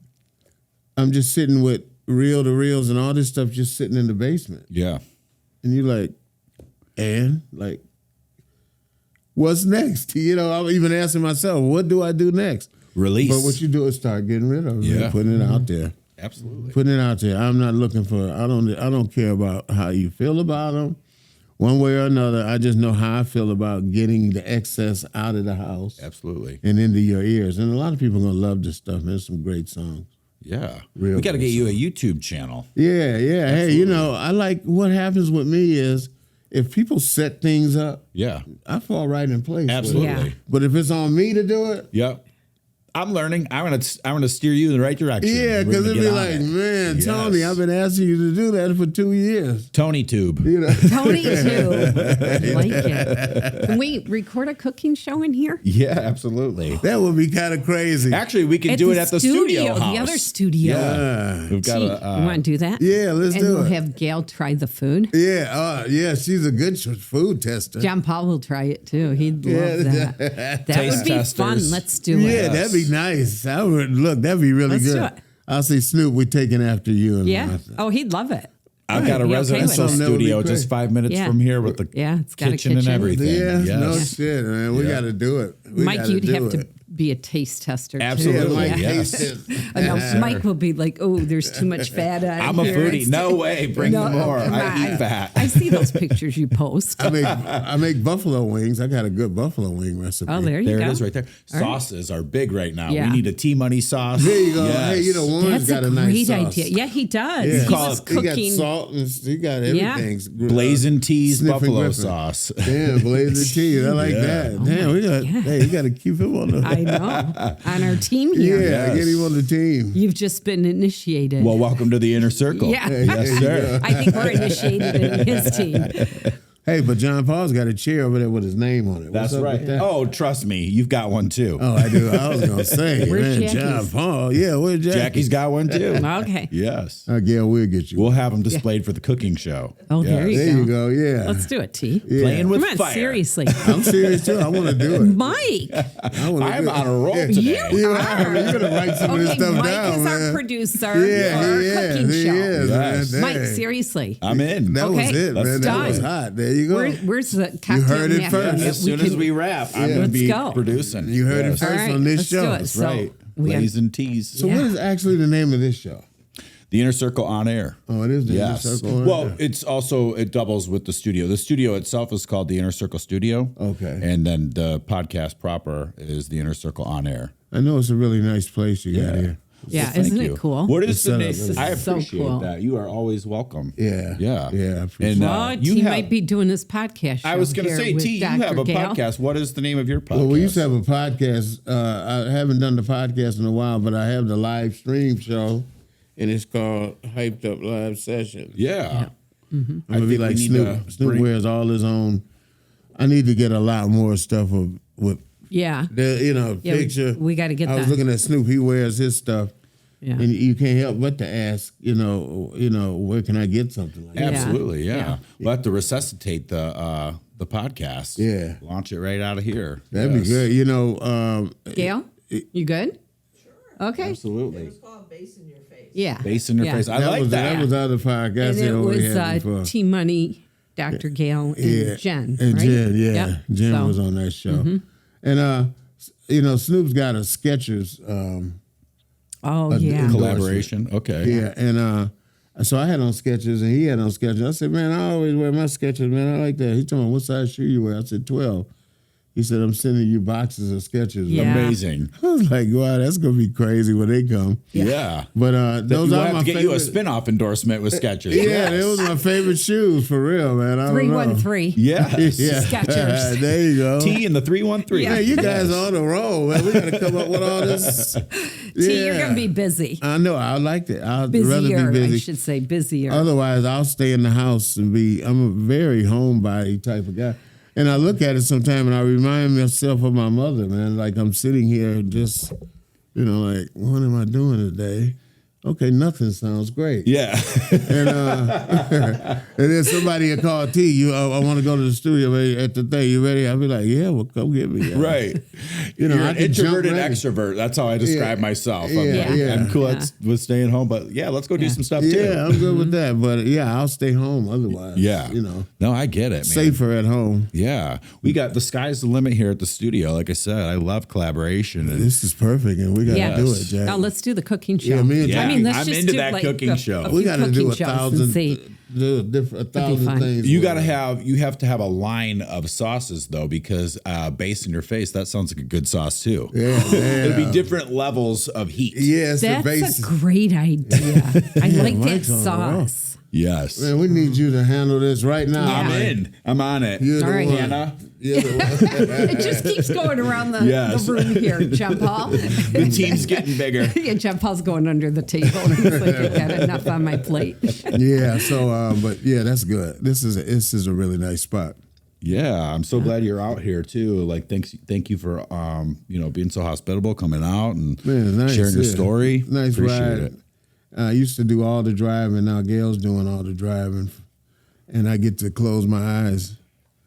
I'm just sitting with reel-to-reels and all this stuff just sitting in the basement. Yeah. And you're like, what's next? I'm even asking myself, what do I do next? Release. But what you do is start getting rid of it, putting it out there. Absolutely. Putting it out there. I'm not looking for, I don't care about how you feel about them. One way or another, I just know how I feel about getting the excess out of the house. Absolutely. And into your ears. And a lot of people are going to love this stuff, man. There's some great songs. Yeah. We got to get you a YouTube channel. Yeah. Absolutely. Hey, I like what happens with me is if people set things up, I fall right in place. Absolutely. But if it's on me to do it, I'm learning. I'm gonna steer you in the right direction. Yeah, because it'd be like, man, Yes. Tony, I've been asking you to do that for 2 years. Tony Tube. You know? Tony too. I like it. Can we record a cooking show in here? Yeah, absolutely. That would be kind of crazy. Actually, we can do it at the studio house. The other studio. Yeah. We've got Gee, a. you want to do that? Yeah, let's and do we'll it. have Gail try the food. Yeah, she's a good food tester. John Paul will try it too. He'd love that. That Taste would be testers. fun. Let's do Yeah, it. that'd be nice. That'd be really Let's good. do it. I'll say, Snoop, we're taking after you. And Yeah. Martha. Oh, he'd love it. I've got a You okay residential with it? studio That would be just great. 5 minutes Yeah. from here with the Yeah, it's got a kitchen and kitchen. everything. Yeah, Yes. no shit, man. We got to do it. Mike, you'd have to be a taste tester Absolutely. too. Mike Yes. tastes it. I know Mike will be like, "Oh, there's too much fat on I'm a here." foodie. It's No too- way. Bring No, more. come I on. eat fat. I see those pictures you post. I make buffalo wings. I got a good buffalo wing recipe. Oh, there you There go. it is right there. All right. Sauces are big right now. Yeah. We need a T-Money sauce. There you go. Yes. Hey, you know, Warren's That's got a a nice great sauce. idea. Yeah, he does. Yeah. He was He got cooking. salt and he got Yeah. everything. Blazing Tees Sniffing buffalo Griffin. sauce. Damn, blazing cheese. I like that. Damn, we got. yeah. Hey, you got to keep him on the. I know. On our team here. Yeah, Yes. get him on the team. You've just been initiated. Well, welcome to the inner circle. Yeah. Yes, sir. I think we're initiated in his team. Hey, but John Paul's got a chair over there with his name on it. That's What's up right. with that? Oh, trust me, you've got one too. Oh, I do. I was gonna say, Where's man, John Jackie's? Paul. Yeah, where's Jackie? Jackie's got one too. Okay. Yes. Gail, we'll get you. We'll have them displayed for the cooking show. Oh, there Yes. you there go. you go. Yeah, Let's do it, T. Yeah. Playing with Come on, fire. seriously. I'm serious too. I want to do it. Mike, I wanna I'm do it. on a roll Yeah. today. you Yeah, are. you better write some of this Okay, stuff Mike down, is man. our producer Yeah, for our he cooking is. He show. is, Yes. man. Mike, Dang. seriously. I'm in. That was Okay, it, man. let's That do was it. hot. There you go. Where's the cocktail heard it napkin first. that As soon as can- we wrap, I'm Yeah. going to be Let's go. producing. You heard it Yes. first All right, on this let's show. do it. That's So right. we got- Blaze and Tees. So what is actually the name of this show? The Inner Circle on air. Oh, it is the Inner Yes. Circle on Well, Air. it's also, it doubles with the studio. The studio itself is called the Inner Circle Studio. Okay. And then the podcast proper is the Inner Circle on air. I know it's a really nice place you got here. Yeah, Thank isn't you. it cool? What The is the setup name? is I so appreciate cool. that. You are always welcome. Yeah. Yeah. Yeah, I appreciate And, it. Well, you T have- might be doing this podcast show I was going to here say, with T, you Dr. have a Gail. podcast. What is the name of your podcast? Well, we used to have a podcast. I haven't done the podcast in a while, but I have the live stream show, and it's called Hyped Up Live Session. Yeah. I'm I gonna be think like we need Snoop. to Snoop bring- wears all his own. I need to get a lot more stuff with Yeah. the Yeah, picture. we gotta get I was that. looking at Snoop. He wears his stuff, Yeah. and you can't help but to ask. Where can I get something like that? Absolutely, yeah. Yeah. We'll have to resuscitate the podcast. Yeah. Launch it right out of here. That'd be Yes. good. Gail, you good? Okay. Absolutely. It was called Bass in Your Face. Yeah. Face in your Yeah. face. I like that. That was other podcast. And it that we was had before. T Money, Dr. Gail, and Jen. And right? Jen, yeah. Yep. Jen So, was on that show. And Snoop's got a Skechers Oh, a yeah. Collaboration. Okay. yeah, and so I had on Skechers and he had on Skechers. I said, man, I always wear my Skechers, man. I like that. He told me, what size shoe you wear? I said, 12. He said, I'm sending you boxes of Skechers. Yeah. Amazing. I was like, wow, that's going to be crazy when they come. Yeah. But those We'll are have my to get favorite. you a spin-off endorsement with Skechers. Yeah, they was my favorite shoes, for real, man. I don't know. 313. Yes. Yeah. Skechers. There you go. T and the 313. Yeah. Hey, you guys are on the roll, man. We got to come up with all this. T, you're going to be busy. I know. I like that. I'd rather Busier, be I busy. should say busier. Otherwise, I'll stay in the house and I'm a very homebody type of guy. And I look at it sometimes and I remind myself of my mother, man. Like I'm sitting here just, like, what am I doing today? Okay, nothing sounds great. Yeah. And and then somebody will call T. I want to go to the studio at the thing. You ready? I'll be like, yeah, well, come get me. Yeah. Right. You know, You're I an can jump introverted ready. extrovert. That's how I describe Yeah. myself. I'm, Yeah, like, yeah. I'm cool Yeah. with staying home, but yeah, let's go do some stuff too. Yeah, I'm good with that. But yeah, I'll stay home otherwise. Yeah. No, I get it, man. Safer at home. Yeah. We got the sky's the limit here at the studio. Like I said, I love collaboration. And This is perfect, and we got to Yeah. do it, Jack. Now let's do the cooking show. Yeah, me and Yeah. I mean, let's I'm just into do that like cooking a show. few we got to do cooking a shows thousand, and see. do a thousand fun. things. you with got to it. you have to have a line of sauces though, because Bass in Your Face, that sounds like a good sauce too. Yeah, It'll be yeah. different levels of heat. Yes, the That's base. a great idea. I like that Mike's on a roll. sauce. Yes. Man, we need you to handle this right now. I'm man. in. I'm on it. You're the All right, one. Hannah. You're the one. It just keeps going around the Yes. room here, John Paul. The team's getting bigger. Yeah, John Paul's going under the table. And he's like, I've got enough on my plate. Yeah. So, but yeah, that's good. This is a really nice spot. Yeah, I'm so glad you're out here too. Like, thank you for being so hospitable, coming out and Man, sharing your story. Nice Appreciate ride. it. I used to do all the driving. Now Gail's doing all the driving, and I get to close my eyes.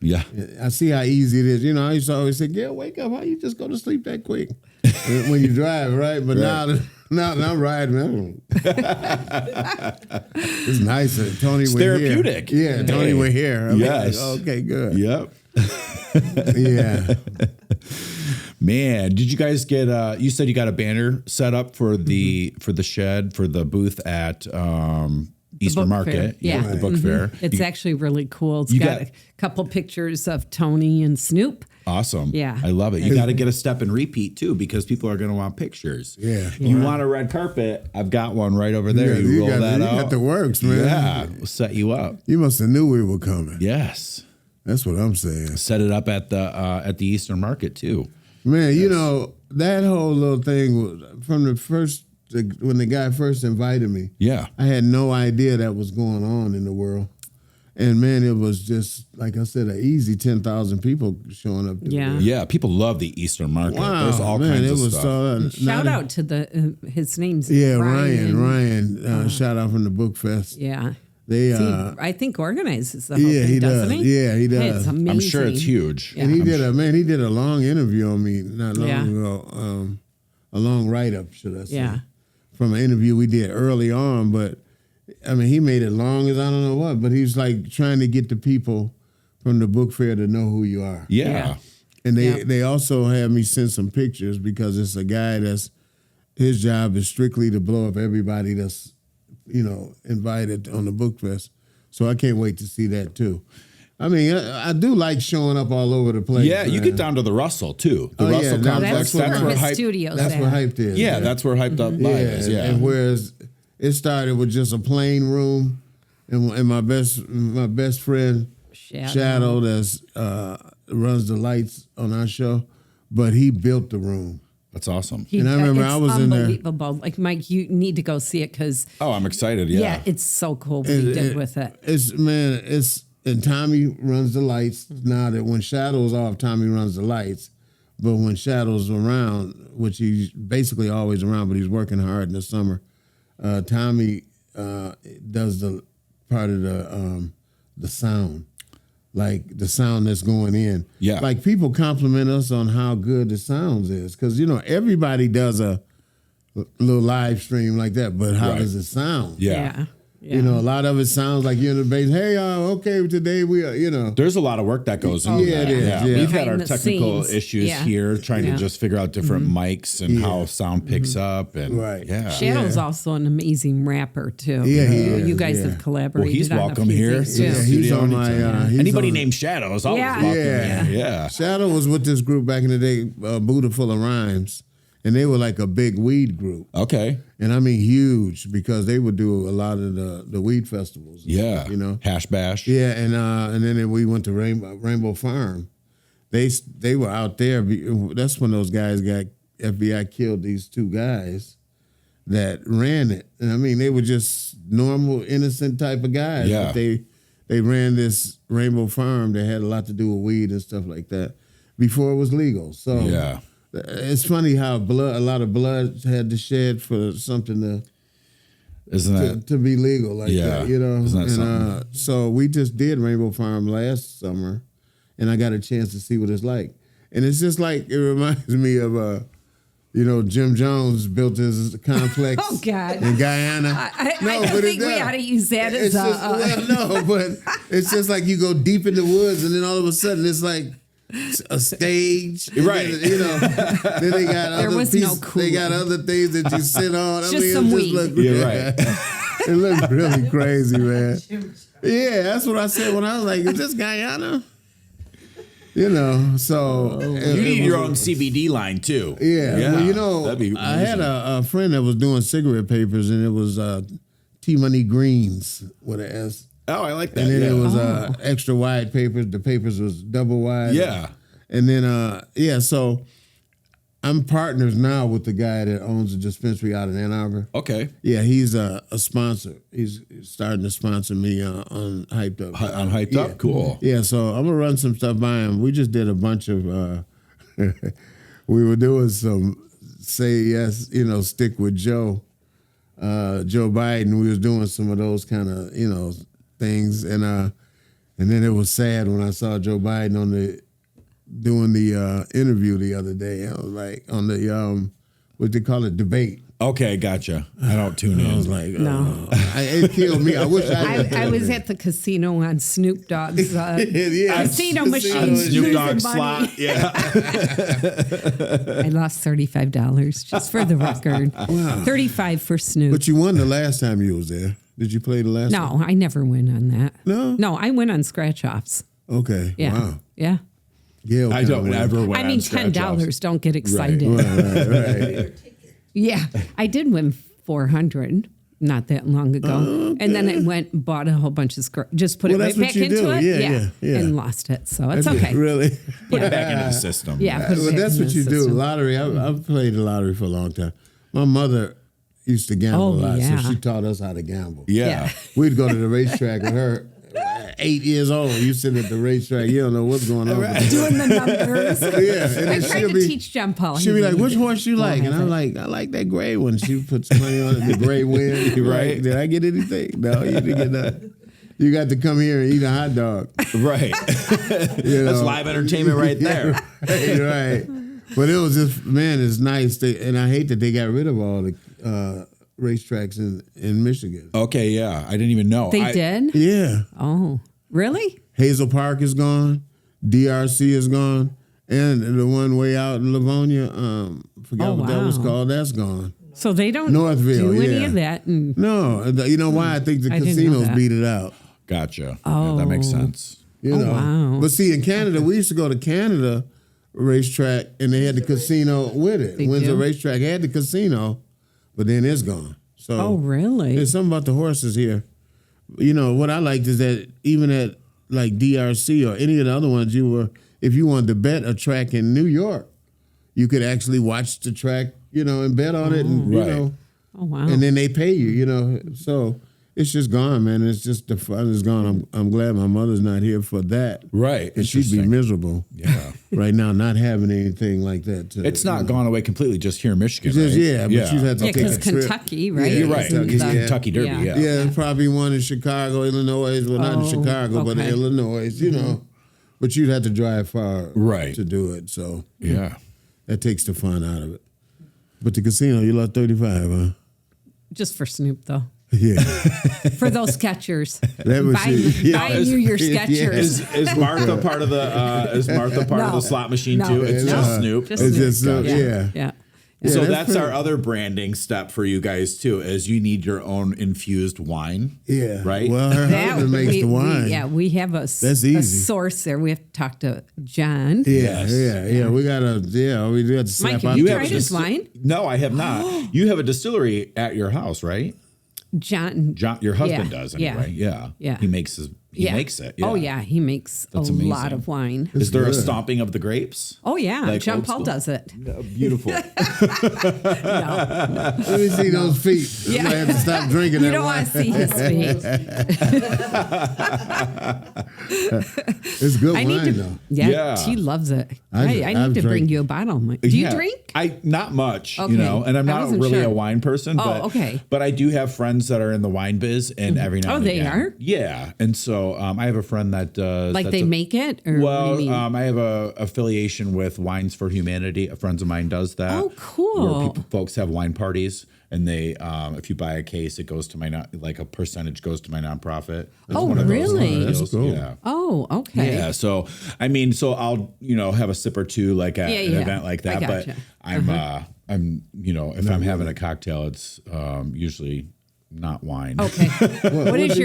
Yeah. I see how easy it is. You know, I used to always say, Gail, wake up. How you just go to sleep that quick when you drive, right? But Right. now I'm riding. It's nice. Tony It's was therapeutic. Here. Yeah, Tony Hey. was here. I'm Yes. like, okay, good. Yep. Yeah. Man, did you guys get? You said you got a banner set up for the shed for the booth at Easter book Market. fair. Yeah. The book fair. It's actually really cool. It's you got got- a couple pictures of Tony and Snoop. Awesome. Yeah. I love it. You got to get a step and repeat too, because people are going to want pictures. Yeah. You want a red carpet? I've got one right over there. Yeah, you roll got, that you out. got the works, man. Yeah. We'll set you up. You must have knew we were coming. Yes. That's what I'm saying. Set it up at the Eastern Market too. Man, you know, that whole little thing was from when the guy first invited me. Yeah. I had no idea that was going on in the world. And man, it was just, like I said, an easy 10,000 people showing up. To Yeah. the Yeah. People love the Eastern Market. Wow, There's all man, kinds it of was stuff. Shout out to his name's Yeah, Ryan. Ryan. Shout out from the Book Fest. Yeah. They, I think organizes the whole yeah, thing, he doesn't does. he? Yeah, he does. It's amazing. I'm sure it's huge. Yeah. and he did a long interview on me not long Yeah. ago. A long write up, should I say? Yeah. From an interview we did early on, but I mean, he made it long as I don't know what, but he's like trying to get the people from the book fair to know who you are. Yeah. Yeah. And Yeah. they also had me send some pictures because it's a guy his job is strictly to blow up everybody that's, invited on the book fest. So I can't wait to see that too. I mean, I do like showing up all over the place. Yeah, you man. get down to the Russell too. The Oh, yeah, Russell now complex. That's where his hype. studio's That's at. where hyped is. Yeah, man. that's where hyped up live is. Yeah. And whereas it started with just a plain room, and my best friend Shadow that's runs the lights on our show, but he built the room. That's awesome. And I remember I was in there. Unbelievable. Like, Mike, you need to go see it because, Oh, I'm excited. Yeah. it's so cool what he did with it. And Tommy runs the lights. Now that when Shadow's off, Tommy runs the lights. But when Shadow's around, which he's basically always around, but he's working hard in the summer, Tommy does the part of the sound, like the sound that's going in. Yeah. Like people compliment us on how good the sounds is, because everybody does a little live stream like that, but how Right. does it sound? Yeah. Yeah. A lot of it sounds like you're in the base. Hey, okay, today we are, There's a lot of work that goes into Yeah, that. it is, yeah. We've had our Behind the technical scenes. issues Yeah. here trying to just figure out different mics and how sound picks up. And Right. Yeah. Shadow's also an amazing rapper too. Yeah, he is, You guys yeah. have collaborated. Well, he's on a welcome few here. things, to the too. Yeah, he's studio on my, anytime. he's Anybody on- named Shadow is always Yeah. welcome. Yeah. Yeah. Shadow was with this group back in the day, Buddha Full of Rhymes, and they were like a big weed group. Okay. And I mean huge, because they would do a lot of the weed festivals. and Yeah. stuff, Hash Bash. Yeah, and then we went to Rainbow Farm. They were out there. That's when those guys got FBI killed these two guys that ran it. And I mean, they were just normal, innocent type of guys. Yeah. But they ran this Rainbow Farm that had a lot to do with weed and stuff like that before it was legal. So Yeah. it's funny how a lot of blood had to shed for something Isn't that? to be legal like Yeah. that, Isn't that and something? so we just did Rainbow Farm last summer, and I got a chance to see what it's like. And it's just like, it reminds me of Jim Jones built his complex Oh, God. in Guyana. I think we ought to use that as but it's just like you go deep in the woods, and then all of a sudden it's like a stage, and Right. then they got There other was no pieces, they got other things that you sit on. Just some weed. Yeah, right. It looked really crazy, man. Yeah, that's what I said when I was like, "Is this Guyana?" So You need your own CBD line too. Yeah, well, That'd be I had amazing. a friend that was doing cigarette papers, and it was T-Money Greens with an S. Oh, I like that. And then yeah. it was extra wide papers. The papers was double wide. Yeah. And then, so I'm partners now with the guy that owns a dispensary out in Ann Arbor. Okay. Yeah, he's a sponsor. He's starting to sponsor me on Hyped Up. On Hyped Up? Cool. Yeah, so I'm going to run some stuff by him. We just did a bunch of, we were doing some say yes, stick with Joe Biden. We was doing some of those kind of, things. And then it was sad when I saw Joe Biden doing the interview the other day. I was like, on the, what they call it, debate. Okay, gotcha. I don't tune in. I was like, No. It killed me. I wish I was at the casino on Snoop Dogg's casino machine. Snoop Dogg losing money. slot. Yeah. I lost $35 just for the record. Wow. $35 for Snoop. But you won the last time you was there. Did you play the last time? No, I never win on that. No? No, I win on scratch offs. Okay. Yeah. Wow. Yeah. Gail I don't kinda won. ever win. I mean, on scratch offs. $10. Don't get excited. Right. Yeah, I did win 400 not that long ago, and then I went and bought a whole bunch of just put Well, it that's right what back you into do. it, Yeah. and lost it. So it's okay. Really? Put it back into the system. Yeah, put it Well, back that's in what the you do. system. Lottery. I've played the lottery for a long time. My mother used to gamble Oh, a lot, yeah. so she taught us how to gamble. Yeah. We'd go to the racetrack with her. 8 years old, you sitting at the racetrack, you don't know what's going on. Doing the numbers. Yeah, and I then tried to teach John Paul. She'll be like, which horse you Won't like? And have I'm it. like, I like that gray one. She puts money on it, the gray win. Right. Did I get anything? No, you didn't get nothing. You got to come here and eat a hot dog. Right. That's live entertainment right there. Right. But it was just, man, it's nice. And I hate that they got rid of all the racetracks in Michigan. Okay, yeah. I didn't even know. They did? Yeah. Oh, really? Hazel Park is gone. DRC is gone. And the one way out in Livonia, forgot what that was wow. called, that's gone. So they don't Northville, do any yeah. of that? No, you know why? I think the I didn't know casinos that. beat it out. Gotcha. Yeah, that makes sense. You know. wow. But see, in Canada, we used to go to Canada racetrack, and they had the casino with it. They Windsor do? Racetrack had the casino, but then it's gone. So Oh, really? there's something about the horses here. You know, what I liked is that even at like DRC or any of the other ones, if you wanted to bet a track in New York, you could actually watch the track, and bet on it, and Right. Oh, wow. and then they pay you, So it's just gone, man. It's just the fun is gone. I'm glad my mother's not here for that. Right. And she'd be Interesting. miserable. Yeah. Right now, not having anything like that. It's not gone away completely just here in Michigan, Just, right? yeah, but you'd have to yeah, take a because trip. Kentucky, right? Yeah, You're right. isn't It's the- Kentucky Derby, Yeah. yeah. Yeah, there's probably one in Chicago, Illinois. Well, not in Oh, Chicago, but in okay. Illinois, But you'd have to drive far Right. to do it. So Yeah. that takes the fun out of it. But the casino, you lost 35, huh? Just for Snoop, though. Yeah. For those sketchers. That was Buying you your sketchers. Is Martha part of the No. slot machine No. too? It's No. just Snoop. Just It's Snoop. just Snoop, yeah. Yeah. So that's that's pretty- our other branding step for you guys too, is you need your own infused wine. Yeah. Right? Well, her husband makes the wine. We have a easy. source there. We have to talk to John. Yeah, Yes. yeah. We got to slap Mike, out have you the- tried his wine? No, I have not. You have a distillery at your house, right? John, Your husband Yeah, does yeah. anyway. Yeah. Yeah. He makes it. Oh, yeah. He makes That's a amazing. lot of wine. Is there a good. stomping of the grapes? Oh, yeah. Like John old Paul school? does it. Beautiful. Let me see those feet. Yeah. I might have to stop drinking You that don't wine. want to see his face. It's good I need wine, to. though. Yeah, Yeah. she loves it. I've I need to bring drank- you a bottle. Mike. Do you Yeah. drink? Not much, Okay. and I'm I not wasn't really sure. a wine person. Oh, but, okay. But I do have friends that are in the wine biz, and every now Oh, and they again. are? Yeah, and so I have a friend that does. Like that's they a- make it? Or Well, what do you mean? I have a affiliation with Wines for Humanity. A friend of mine does that. Oh, cool. Where folks have wine parties, and they, if you buy a case, it goes to my a percentage goes to my nonprofit. It's Oh, one of those really? deals. That's cool. Yeah. Oh, okay. Yeah, so I'll have a sip or two like at an Yeah. event like I that, but gotcha. I'm if I'm having a cocktail, it's usually not wine. Okay. What is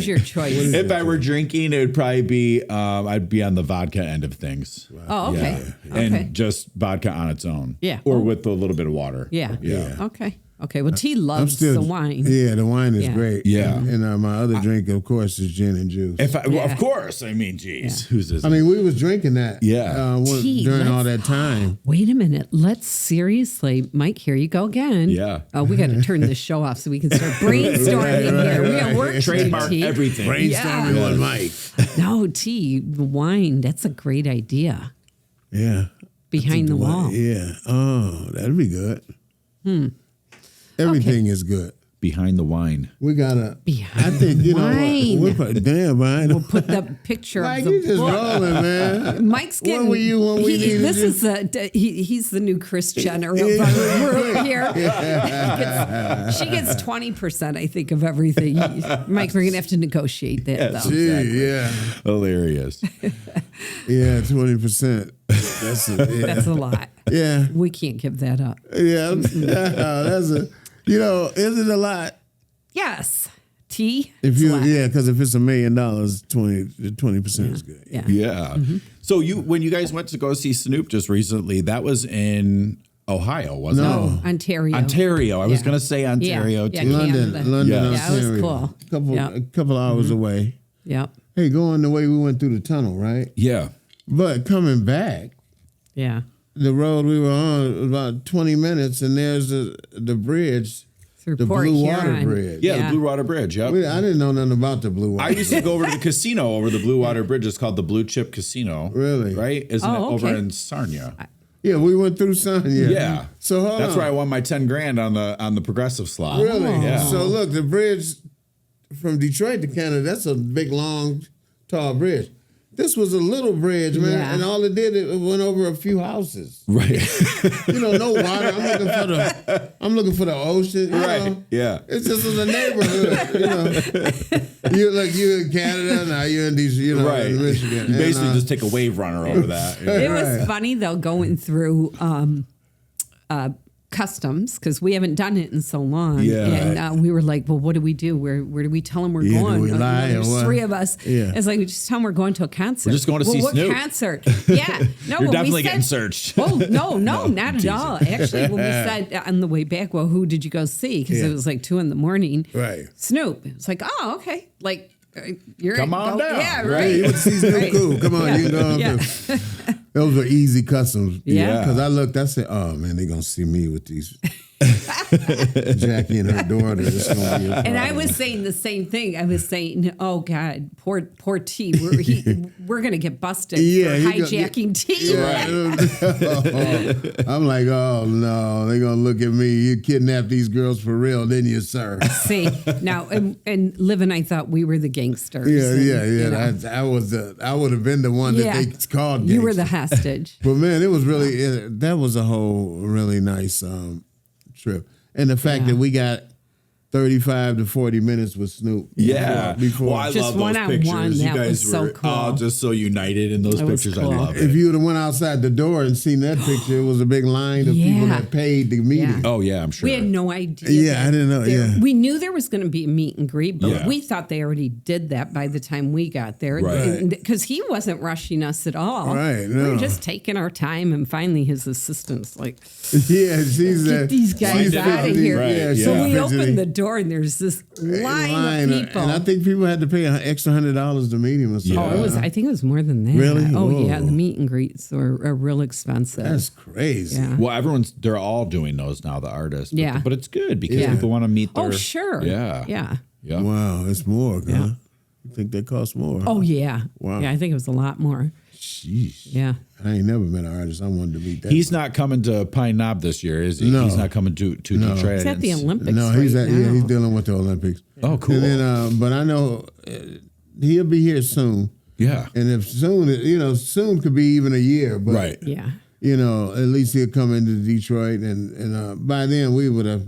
your choice? If I were drinking, it would probably be I'd be on the vodka end of things. Oh, okay. Yeah. Okay. And just vodka on its own. Yeah. Or Oh. with a little bit of water. Yeah. Yeah. Okay. Okay. Well, T loves the wine. Yeah, the wine is great. Yeah. And my other drink, of course, is gin and juice. Well, of course. I mean, geez. Who's this? I mean, we was drinking that during all that time. Wait a minute. Let's seriously, Mike, here you go again. Yeah. Oh, we got to turn this show off so we can start brainstorming here. We got work to do, Trademark T. everything. Brainstorming with Mike. No, T, wine. That's a great idea. Yeah. Behind the wall. Yeah. Oh, that'd be good. Everything is good. Behind the wine. We gotta. Behind I think the you know. wine. Damn, Brian. We'll put the picture Mike, of the you just book. rolling, man. Mike's getting. Where were you when we needed this you? is he's the new Chris Jenner of our group here. She gets 20%, I think, of everything. Mike, we're gonna have to negotiate that though. Gee, yeah. Hilarious. Yeah, 20%. That's a lot. Yeah. We can't give that up. Yeah. That's a. You know, is it a lot? Yes. T. If you, because if it's $1 million, 20% is good. Yeah. Yeah. Mm-hmm. So when you guys went to go see Snoop just recently, that was in Ohio, wasn't it? No, Ontario. Ontario. I was going to say Ontario Yeah, too. London, Canada. Ontario. Yeah, it was cool. A couple hours away. Yep. Hey, going the way we went through the tunnel, right? Yeah. But coming back, Yeah. the road we were on was about 20 minutes, and there's the bridge, Through the Port Blue Huron. Water Bridge. Yeah, the Blue Water Bridge. Yep. I didn't know nothing about the Blue Water. I used to go over to the casino over the Blue Water Bridge. It's called the Blue Chip Casino. Really? Right? Isn't it over in Sarnia? Yeah, we went through Sarnia. Yeah. So hold That's on. where I won my 10 grand on the progressive slot. Really? Yeah. So look, the bridge from Detroit to Canada, that's a big, long, tall bridge. This was a little bridge, man, and all it did, it went over a few houses. Right. You know, no water. I'm looking for the ocean. Right. Know? Yeah. It's just in the neighborhood. You know, you're in Canada now. You're in these, Right. in Michigan. You basically just take a wave runner over that. Yeah. It was funny though going through customs because we haven't done it in so long. Yeah. And we were like, well, what do we do? Where do we tell them we're going? do we lie or there's what? 3 of us. Yeah. It's like, we just tell them we're going to a concert. We're just going to see what Snoop. concert? Yeah. No, You're when definitely we getting said, searched. Oh, no, not at teasing. all. Actually, when we said on the way back, well, who did you go see? Because it was like 2 a.m. Right. Snoop. It's like, oh, okay. Like, you're Come on down. Yeah, Right. right. You would see Snoop cool. Come on, you can go. Those were easy customs. Yeah. Because I looked, I said, oh, man, they're going to see me with these. Jackie and her daughter. It's gonna be a And I problem. was saying the same thing. I was saying, "Oh God, poor T. We're gonna get busted for hijacking T." Yeah. I'm like, oh no, they're gonna look at me. You kidnapped these girls for real, didn't you, sir? See now, and Liv and I thought we were the gangsters. Yeah. You know. I would have been the one that they called. You were gangster. the hostage. But man, it was really that was a whole really nice trip, and the fact that we got 35 to 40 minutes with Snoop. Yeah. Before. Well, I Just love those one-on-one, pictures. You that guys was so were cool. all just so united in those That was pictures. cool. I love If it. you would have went outside the door and seen that picture, it was a big line of people that paid to meet him. Oh, yeah, I'm sure. We had no idea. Yeah, I didn't know. Yeah. We knew there was going to be a meet and greet, but Yeah. we thought they already did that by the time we got there. Right. Because he wasn't rushing us at all. Right, We no. were just taking our time, and finally his assistant's like, Yeah, she's get these guys out of here. Right, So yeah. we opened the door, and there's this line of people. And I think people had to pay an extra $100 to meet him or something. Oh, it was. I think it was more than that. Really? Oh, Whoa. yeah. The meet and greets are real expensive. That's crazy. Yeah. Well, they're all doing those now, the artists. But, Yeah. But it's good because Yeah. people want to meet their. Oh, sure. Yeah. Yeah. Yeah. Wow, it's more, huh? You think that costs more? Oh, yeah. Wow. Yeah, I think it was a lot more. Sheesh. Yeah. I ain't never met an artist I wanted to meet that. He's not coming to Pine Knob this year, is he? No. He's not coming to Detroit. He's at the Olympics. No, he's right yeah, now. he's dealing with the Olympics. Oh, cool. And then, but I know he'll be here soon. Yeah. And if soon could be even a year. But, Right. Yeah. at least he'll come into Detroit, and by then we would have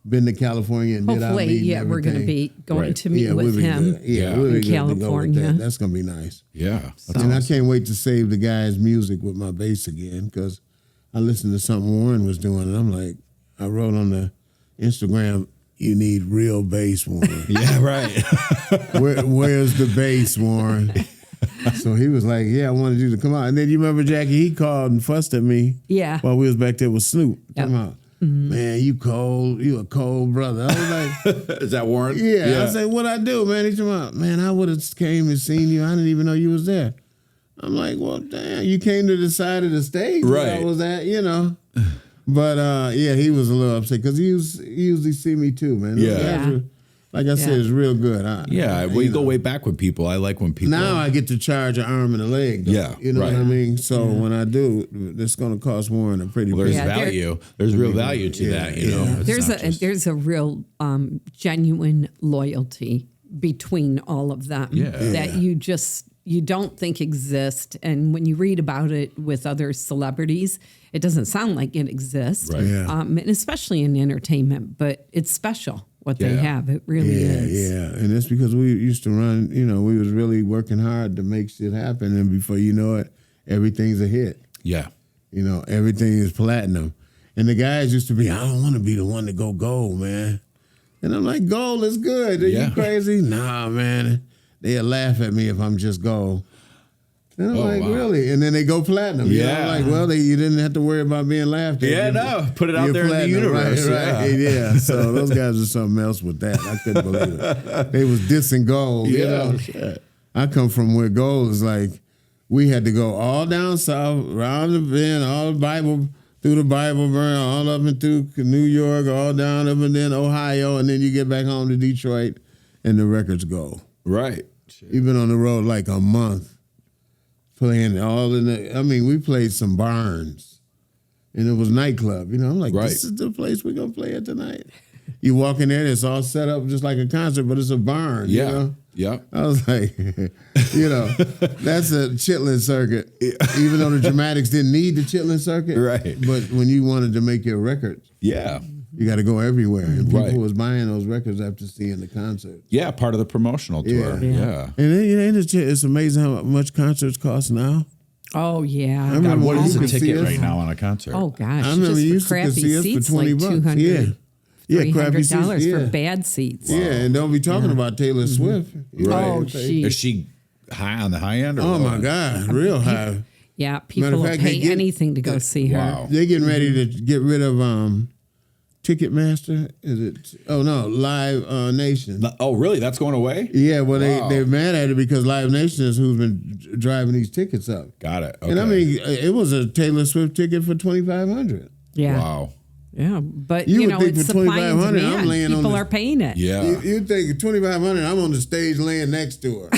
been to California and did our Hopefully, meeting. yeah, and we're going to everything. be going Right. to meet we'll with be him good. Yeah, Yeah. we'll be in good to go with California. that. That's gonna be nice. Yeah. And I can't wait to save the guy's music with my bass again because I listened to something Warren was doing, and I'm like, I wrote on the Instagram, "You need real bass, Warren." Yeah, right. Where's the bass, Warren? So he was like, "Yeah, I wanted you to come out." And then you remember Jackie? He called and fussed at me. Yeah. While we was back there with Snoop. Yep. Come out. Man, you cold. You a cold brother. I was like, is that Warren? yeah. I said, what I do, man? He said, man, I would have came and seen you. I didn't even know you was there. I'm like, well, damn, you came to the side of the stage where I was at, But he was a little upset because he usually see me too, man. Like I said, it's real good. We go way back with people. I like when people. Now I get to charge an arm and a leg. Though, you know what I mean. So when I do, it's going to cost Warren a pretty. Well, there's value. There's real value to that. You know, there's a real genuine loyalty between all of them that you don't think exist, and when you read about it with other celebrities, it doesn't sound like it exists. Right. And especially in entertainment, but it's special. What they have, it really is. Yeah, and that's because we used to run. We was really working hard to make shit happen, and before you know it, everything's a hit. Yeah, everything is platinum, and the guys used to be, I don't want to be the one to go gold, man. And I'm like, gold is good. Are you crazy? Nah, man. They'll laugh at me if I'm just gold. And I'm really? And then they go platinum. Yeah. I'm like, well, you didn't have to worry about being laughed at. Yeah, no. Put it out there in the universe. Right. Yeah. So those guys are something else with that. I couldn't believe it. They was dissing gold. Shit. I come from where gold is like, we had to go all down south, around the bend, all the Bible, through the Bible burn, all up and through New York, all down up and then Ohio, and then you get back home to Detroit, and the records go. Right. You've been on the road like a month. Playing all in we played some barns, and it was nightclub. I'm like, this is the place we're gonna play at tonight. You walk in there, it's all set up just like a concert, but it's a barn. Yeah. I was like, that's a chitlin circuit. Even though the Dramatics didn't need the chitlin circuit, right? But when you wanted to make your record, you got to go everywhere, and people was buying those records after seeing the concert. Yeah, part of the promotional tour. Yeah. And then, it's amazing how much concerts cost now. Oh yeah. God, what is a ticket right now on a concert? Oh gosh, I remember you used to see us for $20. $300 for bad seats. Yeah, and don't be talking about Taylor Swift. Right. Oh, geez. Is she high on the high end? Or oh my God, real high. Yeah, people will pay anything to go see her. Wow. They're getting ready to get rid of Ticketmaster. Is it? Oh no, Live Nation. Oh really? That's going away? Yeah. Well, they're mad at it because Live Nation is who's been driving these tickets up. Got it. Okay. And it was a Taylor Swift ticket for $2,500. Yeah. Wow. Yeah, but you would think it's for supply and $2,500, demand. I'm laying People on are paying it. Yeah. You think $2,500, I'm on the stage laying next to her.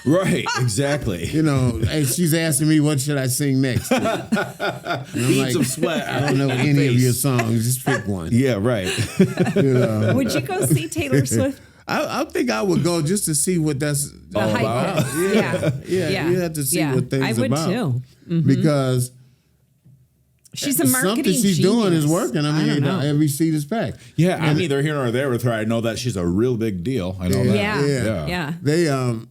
Right, exactly. And she's asking me what should I sing next. And I'm like, some sweat. I don't know any of your songs. Just pick one. Yeah, right. Would you go see Taylor Swift? I think I would go just to see what that's all about. Yeah. You have to see what things about. I would too. Mm-hmm. Because she's a marketing something she's genius. doing is working. I mean, every seat is packed. Yeah, I'm neither here nor there with her. I know that she's a real big deal. I know that. Yeah. They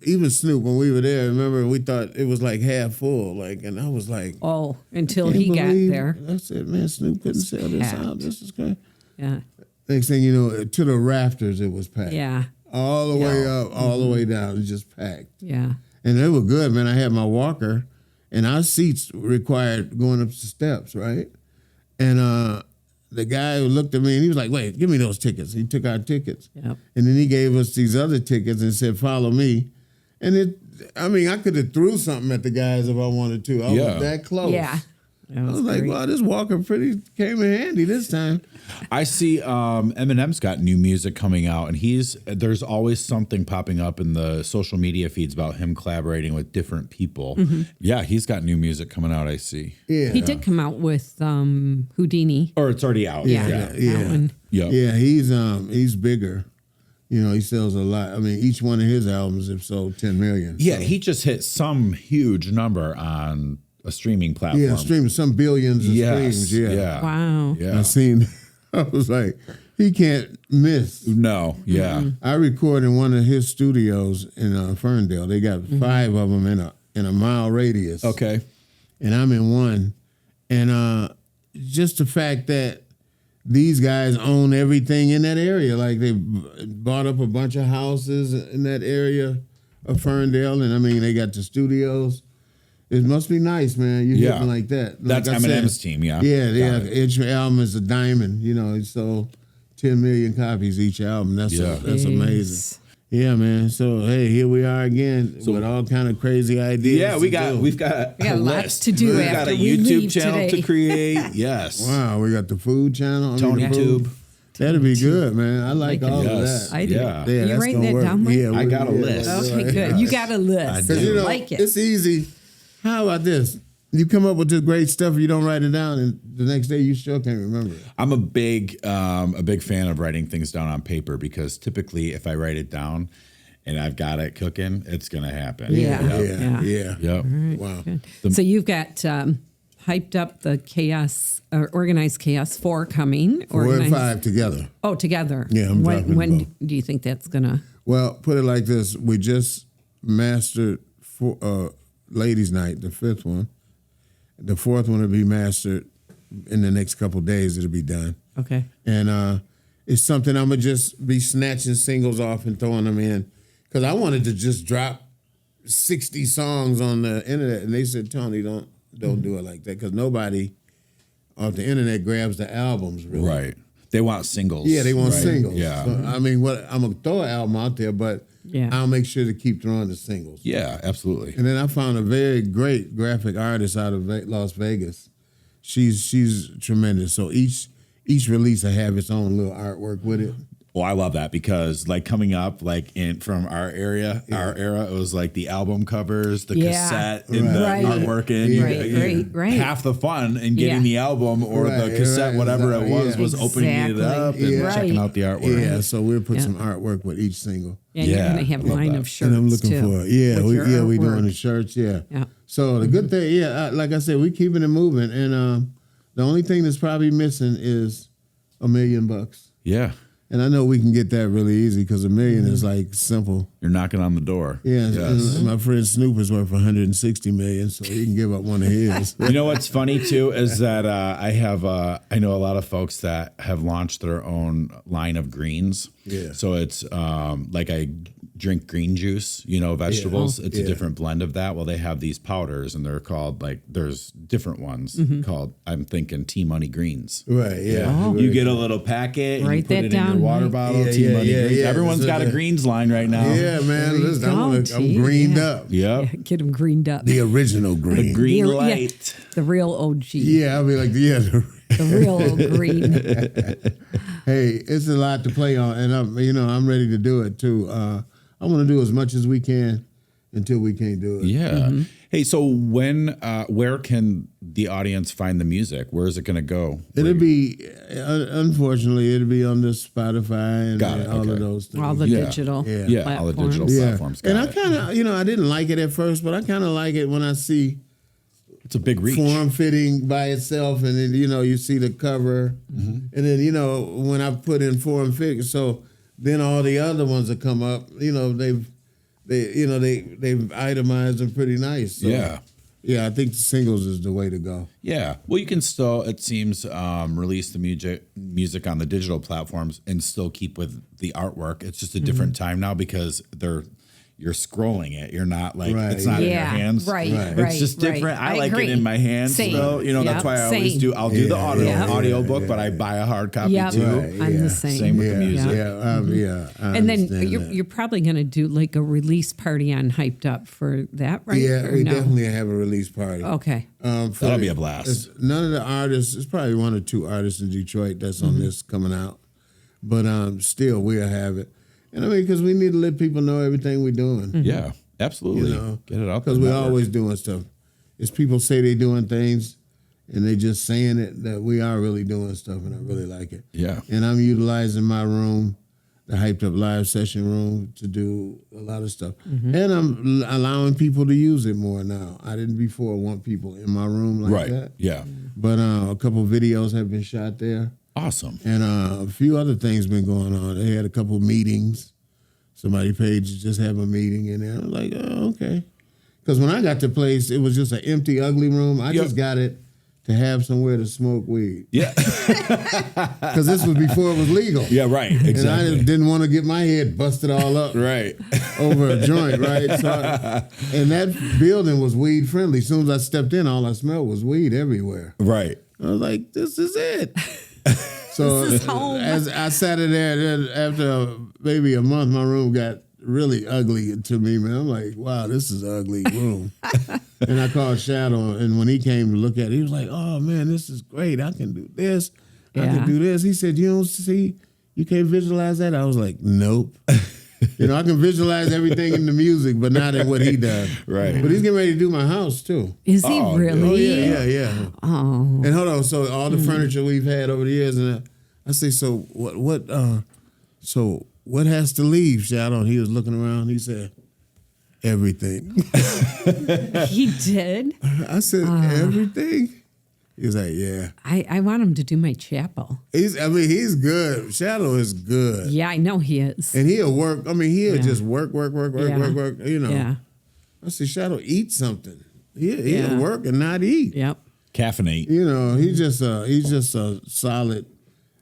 even Snoop, when we were there, remember we thought it was like half full, and I was like, oh, until he got there. I said, man, Snoop couldn't sell this out. This is great. Yeah. Next thing you know, to the rafters it was packed. Yeah. All the way up, all the way down, it was just packed. Yeah. And they were good, man. I had my walker, and our seats required going up the steps, right? And the guy who looked at me, and he was like, wait, give me those tickets. He took our tickets. Yep. And then he gave us these other tickets and said, follow me. And I could have threw something at the guys if I wanted to. I was that close. Yeah. I was like, wow, this walker came in handy this time. I see Eminem's got new music coming out, and there's always something popping up in the social media feeds about him collaborating with different people. Mm-hmm. Yeah, he's got new music coming out, I see. Yeah. He did come out with Houdini. Or it's already out. Yeah. Yeah, he's bigger. He sells a lot. I mean, each one of his albums have sold 10 million. Yeah, he just hit some huge number on a streaming platform. Yeah, streaming some billions of streams. Yeah. Wow. Yeah. I was like, he can't miss. No, yeah. Mm-hmm. I record in one of his studios in Ferndale. They got 5 of them in a mile radius. Okay. And I'm in one. And just the fact that these guys own everything in that area. Like they bought up a bunch of houses in that area of Ferndale. And I mean, they got the studios. It must be nice, man. You're hitting like that. Like That's Eminem's team, yeah. Yeah. Each album is a diamond. You know, it sold 10 million copies each album. That's amazing. Yeah, man. So hey, here we are again with all kind of crazy ideas. Yeah, we've got a lots to do. We've got a YouTube channel today. to create. Yes. Wow, we got the food channel. Tony Tube. That'd be good, man. I like all of that. I do. Yeah. You that's writing gonna that work. down, Mike? Yeah, I got a list. Okay, good. You got a list. I do. I like it. It's easy. How about this? You come up with this great stuff, you don't write it down, and the next day you still can't remember it. I'm a big fan of writing things down on paper because typically if I write it down and I've got it cooking, it's gonna happen. Yeah. Yep. Right, Wow. good. So you've got hyped up the chaos or organized chaos 4 coming. 4 and 5 together. Oh, together. Yeah, I'm dropping when both. do you think that's gonna? Well, put it like this: we just mastered Ladies' Night, the 5th one. The 4th one will be mastered in the next couple of days. It'll be done. Okay. And it's something I'm gonna just be snatching singles off and throwing them in, because I wanted to just drop 60 songs on the internet, and they said, Tony, don't do it like that, because nobody off the internet grabs the albums, really. Right. They want singles. Yeah, they want right? singles. Yeah. So, I mean, I'm gonna throw an album out there, but I'll make sure to keep throwing the singles. Yeah, absolutely. And then I found a very great graphic artist out of Las Vegas. She's tremendous. So each release I have its own little artwork with it. Well, I love that because like coming up like from our era, it was like the album covers, the cassette, and the artwork, and right. half the fun in getting the album or the cassette, whatever it was opening it up and checking out the artwork. Yeah, so we'll put some artwork with each single. And you're going to have a line of shirts, and I'm looking too, for it. Yeah, we artwork. doing the shirts, yeah. So the good thing, like I said, we keeping it moving, and the only thing that's probably missing is $1 million. Yeah. And I know we can get that really easy because $1 million is like simple. You're knocking on the door. Yeah, my friend Snoop is worth $160 million, so he can give up one of his. You know what's funny too is that I know a lot of folks that have launched their own line of greens. Yeah. So it's like I drink green juice, vegetables. It's a different blend of that. Well, they have these powders, and they're called there's different ones called, I'm thinking T-Money Greens. Right. Yeah. You get a little packet and you put it in your water bottle. Yeah, T-Money Greens. yeah. Everyone's got a greens line right now. Yeah, man. Listen, I'm greened up. Yep. Get them greened up. The original green. The green light. The real OG. Yeah, I'll be like, the real old green. Hey, it's a lot to play on, and I'm ready to do it too. I want to do as much as we can until we can't do it. Yeah. Hey, so where can the audience find the music? Where is it going to go? It'll be, unfortunately, it'll be on the Spotify and all of those things. All the digital platforms. All the digital platforms. And I kind of, I didn't like it at first, but I kind of like it when I see it's a big reach. Form fitting by itself, and then you see the cover, and then when I put in form fitting, so then all the other ones that come up, they've itemized them pretty nice. So, yeah, I think the singles is the way to go. Yeah, well, you can still, it seems, release the music on the digital platforms and still keep with the artwork. It's just a different time now because you're scrolling it. You're not it's not in your hands. Right. It's just different. I like agree. it in my hands. Same. So, that's why I always do. I'll do the audio book, but I buy a hard copy too. Right. I'm the same. Same with the music. And then you're probably going to do like a release party on Hyped Up for that, right? Yeah, we definitely have a release party. Okay. That'll be a blast. None of the artists, it's probably 1 or 2 artists in Detroit that's on this coming out. But still, we'll have it. And because we need to let people know everything we're doing. Yeah, absolutely. Get it out there. Because we're always doing stuff. It's people say they're doing things, and they just saying it, that we are really doing stuff, and I really like it. Yeah. And I'm utilizing my room, the Hyped Up Live session room, to do a lot of stuff. And I'm allowing people to use it more now. I didn't before want people in my room like that. Yeah. But a couple videos have been shot there. Awesome. And a few other things been going on. They had a couple meetings. Somebody paid to just have a meeting in there. I was like, oh, okay. Because when I got the place, it was just an empty, ugly room. I just got it to have somewhere to smoke weed. Yeah. Because this was before it was legal. Yeah, right. Exactly. And I just didn't want to get my head busted all up right. over a joint, right? So and that building was weed friendly. As soon as I stepped in, all I smelled was weed everywhere. Right. I was like, this is it. So This is home. as I sat in there, then after maybe a month, my room got really ugly to me, man. I'm like, wow, this is an ugly room. And I called Shadow, and when he came to look at it, he was like, oh, man, this is great. I can do this. I can do this. He said, you don't see, you can't visualize that? I was like, nope. You know, I can visualize everything in the music, but not in what he does. Right. But he's getting ready to do my house, too. Is he really? Oh, yeah. Oh. And hold on, so all the furniture we've had over the years, and I say, so what has to leave, Shadow? And he was looking around. He said, everything. He did? I said, everything? He was like, yeah. I want him to do my chapel. He's good. Shadow is good. Yeah, I know he is. And he'll work. I mean, he'll just work, you know. Yeah. I said, Shadow, eat something. He'll work and not eat. Yep. Caffeinate. You know, he's just a solid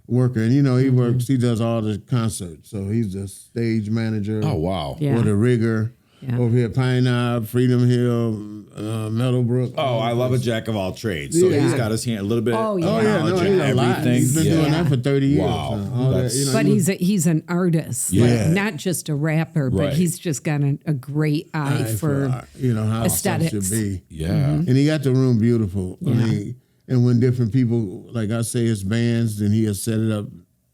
worker. And, you know, he does all the concerts. So he's the stage manager. Oh, wow. Yeah. Or the rigger. Yeah. Over here, Pine Knob, Freedom Hill, Meadowbrook. Oh, I love a jack of all trades. So he's got his hand a little bit. Oh, yeah. Of knowledge he's and a lot. everything. He's been doing that for 30 years. Wow. All that, you know, But he's an artist, like, not just a rapper, but Right. he's just got a great eye for you know how aesthetics. stuff should be. Yeah. And he got the room beautiful. Yeah. I mean, and when different people, like I say, it's bands, then he'll set it up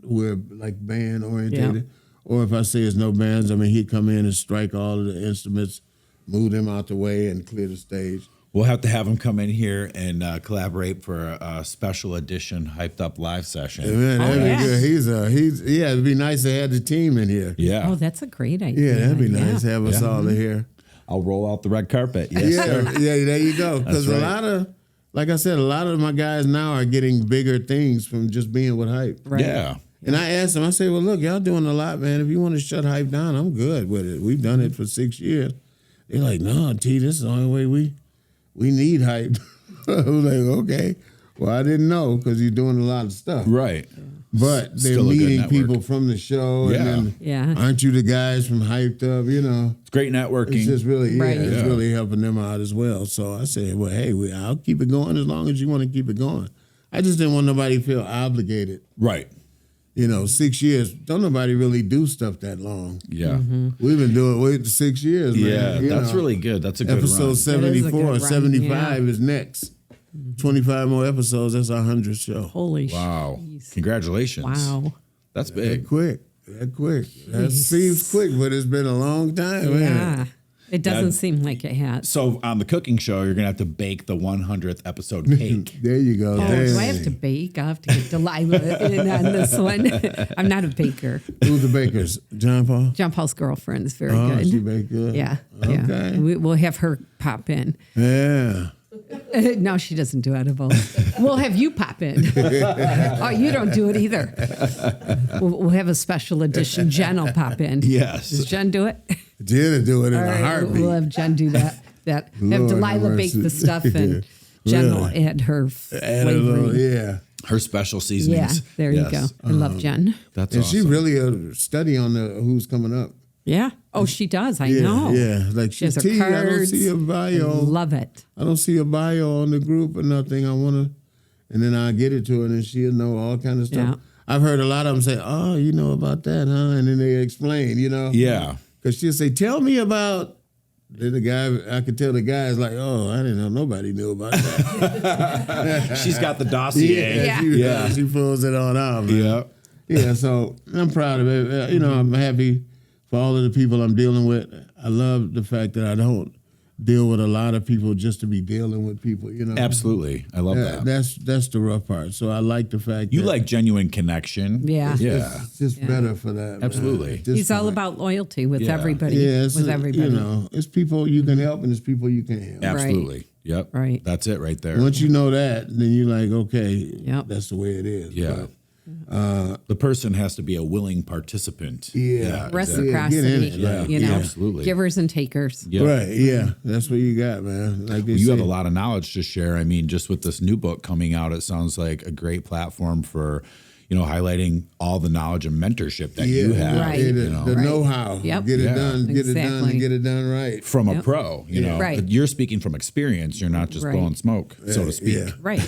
where like band orientated. Yeah. Or if I say it's no bands, I mean he'd come in and strike all of the instruments, move them out the way, and clear the stage. We'll have to have him come in here and collaborate for a special edition hyped up live session. Man, that'd yeah. be good. Yeah, it'd be nice to have the team in here. Yeah. Oh, that's a great idea. Yeah, that'd be nice to have us all in here. I'll roll out the red carpet. Yes, sir. Yeah, there you go. Because That's a right. lot of, like I said, a lot of my guys now are getting bigger things from just being with Hype. Right. Yeah. And I asked them, I said, well, look, y'all doing a lot, man. If you want to shut Hype down, I'm good with it. We've done it for 6 years. They're like, no, T, this is the only way we need Hype. I was like, okay. Well, I didn't know because you're doing a lot of stuff. Right. But they're Still a good meeting network. people from the show. Yeah. And then, Yeah. aren't you the guys from Hyped Up? You know. It's great networking. It's just really, Right. it's Yeah. really helping them out as well. So I said, well, hey, I'll keep it going as long as you want to keep it going. I just didn't want nobody to feel obligated. Right. You know, 6 years, don't nobody really do stuff that long. Yeah. We've been doing it 6 years, man. Yeah. You That's know. really good. That's a good Episode run. 74, That is a good run, 75 is next. 25 more episodes, that's our 100th show. Holy Wow. jeez. Congratulations. Wow. That's That big. quick. That seems quick, but it's been a long time, man. Yeah. It doesn't seem like it has. So on the cooking show, you're going to have to bake the 100th episode cake. There you go. Oh, do I have to bake? I'll have to get Delilah in on this one. I'm not a baker. Who's the bakers? John Paul? John Paul's girlfriend is very Oh, good. she bake good? Yeah. Okay. Yeah. We'll have her pop in. Yeah. No, she doesn't do edibles. We'll have you pop in. Oh, you don't do it either. We'll have a special edition. Jen will pop in. Yes. Does Jen do it? Jenna do it in All a right, heartbeat. we'll have Jen do that. Have Lord Delilah have bake mercy. the stuff and Jen will Really? add her Add a little, flavoring. yeah. Her special Yeah, seasonings. there you Yes. go. I love Jen. That's And awesome. she really a study on the who's coming up. Yeah. Oh, she does. I Yeah, know. yeah. Like She has her T, I don't cards. see a bio. Love it. I don't see a bio on the group or nothing. I want to, and then I get it to her, and then she'll know all kind of stuff. Yeah. I've heard a lot of them say, "Oh, you know about that, huh?" And then they explain, you know. Yeah. Because she'll say, "Tell me about." Then the guy, I could tell the guy is like, "Oh, I didn't know nobody knew about that." She's got the dossier. Yeah. Yeah. She pulls it on out. Man. Yeah. Yeah, so I'm proud of it. You know, I'm happy for all of the people I'm dealing with. I love the fact that I don't deal with a lot of people just to be dealing with people, you know. Absolutely. I love Yeah, that. that's the rough part. So I like the fact You that like genuine connection. Yeah. Yeah. it's just better for that. man. Absolutely. At this He's all point. about loyalty with Yeah. everybody. yeah, it's, with everybody. You know, it's people you can help and it's people you can't help. Absolutely. Yep. Right. That's it right there. Once you know that, then you're like, okay, Yep. that's the way it is. Yeah. But The person has to be a willing participant. Reciprocity. You know, absolutely. Givers and takers. Yeah. Right. Yeah. That's what you got, man. Like You have a lot of knowledge to share. I mean, just with this new book coming out, it sounds like a great platform for, highlighting all the knowledge and mentorship that you have. Right. The know-how. Yep. Get it done. Get it done. Exactly. And get it done right. From a pro, Right. But you're speaking from experience. You're not just blowing smoke, so to speak. Yeah. Right.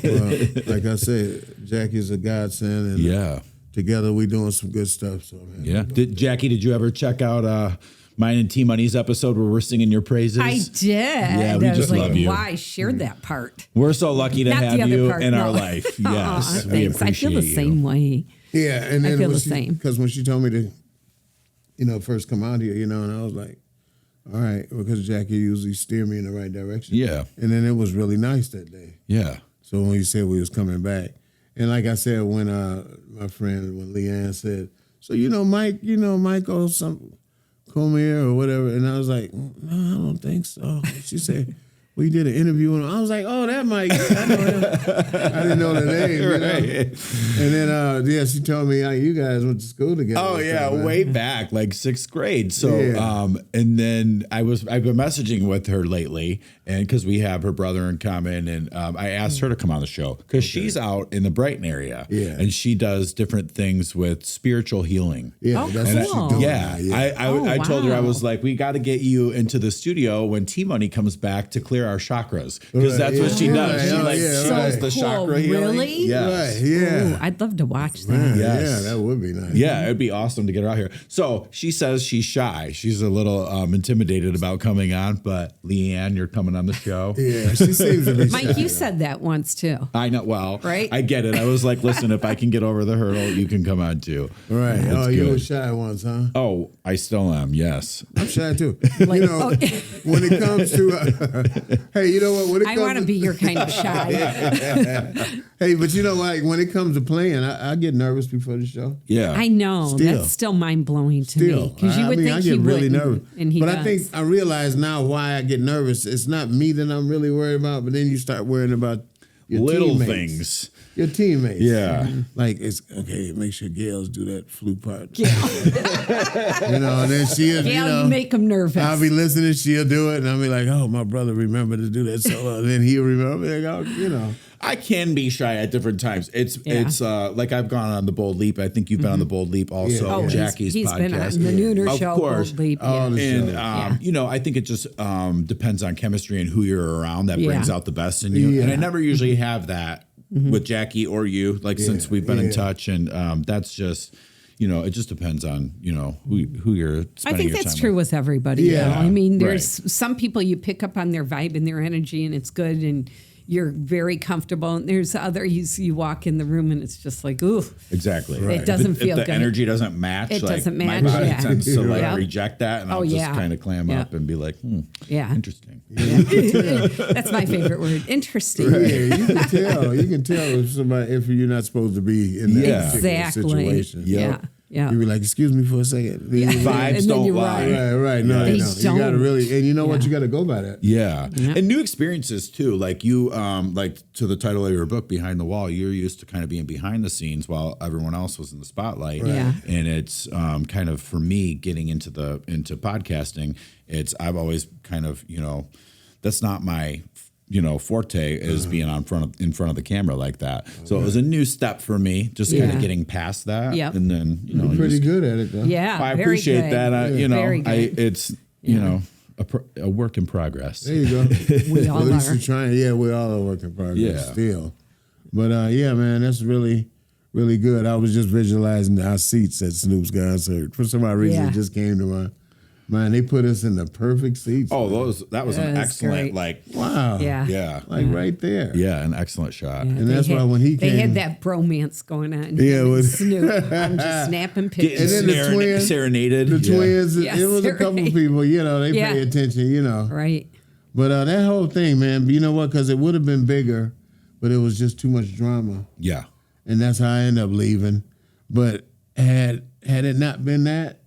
Well, like I said, Jackie's a godsend. And together we doing some good stuff. So man. Yeah. Jackie, did you ever check out mine and T Money's episode where we're singing your praises? I did. Yeah, we I was just like, love you. why I shared that part. We're so lucky to Not the have other you part, in no. our life. Yes, we Thanks. appreciate I feel the you. same way. Yeah, and then I feel the same. Because when she told me to, first come out here, and I was like, all right, because Jackie usually steer me in the right direction. Yeah. And then it was really nice that day. Yeah. So when you said we was coming back, and like I said, when my friend, when Leanne said, so Mike or some come here or whatever, and I was like, no, I don't think so. She said, we did an interview, and I was like, oh, that Mike, I know him. I didn't know the name. Right. And then she told me you guys went to school together. Oh yeah, way back, like 6th grade. So, and then I've been messaging with her lately, and because we have her brother in common, and I asked her to come on the show because she's out in the Brighton area, and she does different things with spiritual healing. Yeah, that's cool. what she's doing. Yeah, I told her, I was like, we got to get you into the studio when T Money comes back to clear our chakras, because that's what she does. She does the chakra healing. Really? Yes. Right, yeah. Ooh, I'd love to watch that. Man, Yes. Yeah, that would be nice. Yeah, it'd be awesome to get her out here. So she says she's shy. She's a little intimidated about coming on, but Leanne, you're coming on the show. Yeah, she seems to be Mike, shy. you said that once too. I know. Well, Right? I get it. I was like, listen, if I can get over the hurdle, you can come on too. Right. That's You good. were shy once, huh? Oh, I still am. Yes. I'm shy too. Like, When it comes to, hey, you know what? When it I comes want to be your kind of shy. Hey, but like when it comes to playing, I get nervous before the show. Yeah. I know. Still. That's still mind blowing to me. Because you would think I he get really wouldn't, nervous. and he but does. I think I realize now why I get nervous. It's not me that I'm really worried about, but then you start worrying about your Little teammates. things. Your teammates. Yeah. Like, it's okay, make sure Gail's do that flute part. And then she'll, Gail, you make him nervous. I'll be listening, she'll do it, and I'll be like, oh, my brother remembered to do that solo. And then he'll remember, I can be shy at different times. It's like I've gone on the Bold Leap. I think you've been on the Bold Leap also. Yeah. Oh, Jackie's he's podcast. been on the Nooner Of show. course. Bold Leap, Oh, the And show. I think it just depends on chemistry and who you're around that Yeah. brings out the best in you. Yeah. And I never usually have that with Jackie or you, since we've been in touch. And that's just, it just depends on, who you're spending I think your that's time true with everybody. Yeah. I mean, Right. there's some people you pick up on their vibe and their energy, and it's good, and you're very comfortable. And there's others you walk in the room and it's just like, ooh. Exactly. It doesn't If feel the good. energy doesn't match. It doesn't My match, body yeah. tends to Yep. reject that, and I'll Oh, just yeah. kind of clam Yeah. up and be like, Yeah. interesting. That's my favorite word. Interesting. Yeah, you can tell. You can tell if you're not supposed to be in that Yeah. particular Exactly. situation. Yeah. Yeah. You be like, excuse me for a second. Yeah. Vibes And then don't you're lie. right. Right. No, They you got to don't. really, and you know what? Yeah. You got to go by that. Yeah. Yeah. And new experiences too. Like you, like to the title of your book, Behind the Wall, you're used to kind of being behind the scenes while everyone else was in the spotlight. Yeah. And it's kind of, for me, getting into podcasting, I've always kind of, that's not my forte is being in front of the camera like that. So it was a new step for me, just kind Yeah. of getting past that. Yep. And then, You're pretty good at it, though. Yeah. I very appreciate good. that. Very good. It's, a work in progress. There you go. We all At least are. you're trying. Yeah, we all are working in progress Yeah. still. But yeah, man, that's really, really good. I was just visualizing our seats at Snoop's concert. For some odd reason, Yeah. it just came to my mind. They put us in the perfect seats. Oh, that was an That's excellent, great. Wow. Yeah. yeah. Like right there. Yeah, an excellent shot. And that's why when he they came- had that bromance going on. Yeah, him and with- Snoop. I'm just snapping Getting pictures. And then the twins- serenaded. The Yeah. twins, Yeah, it was a couple right. people, they Yeah. pay attention, Right. But that whole thing, man, you know what? Because it would have been bigger, but it was just too much drama. Yeah. And that's how I ended up leaving. But had it not been that,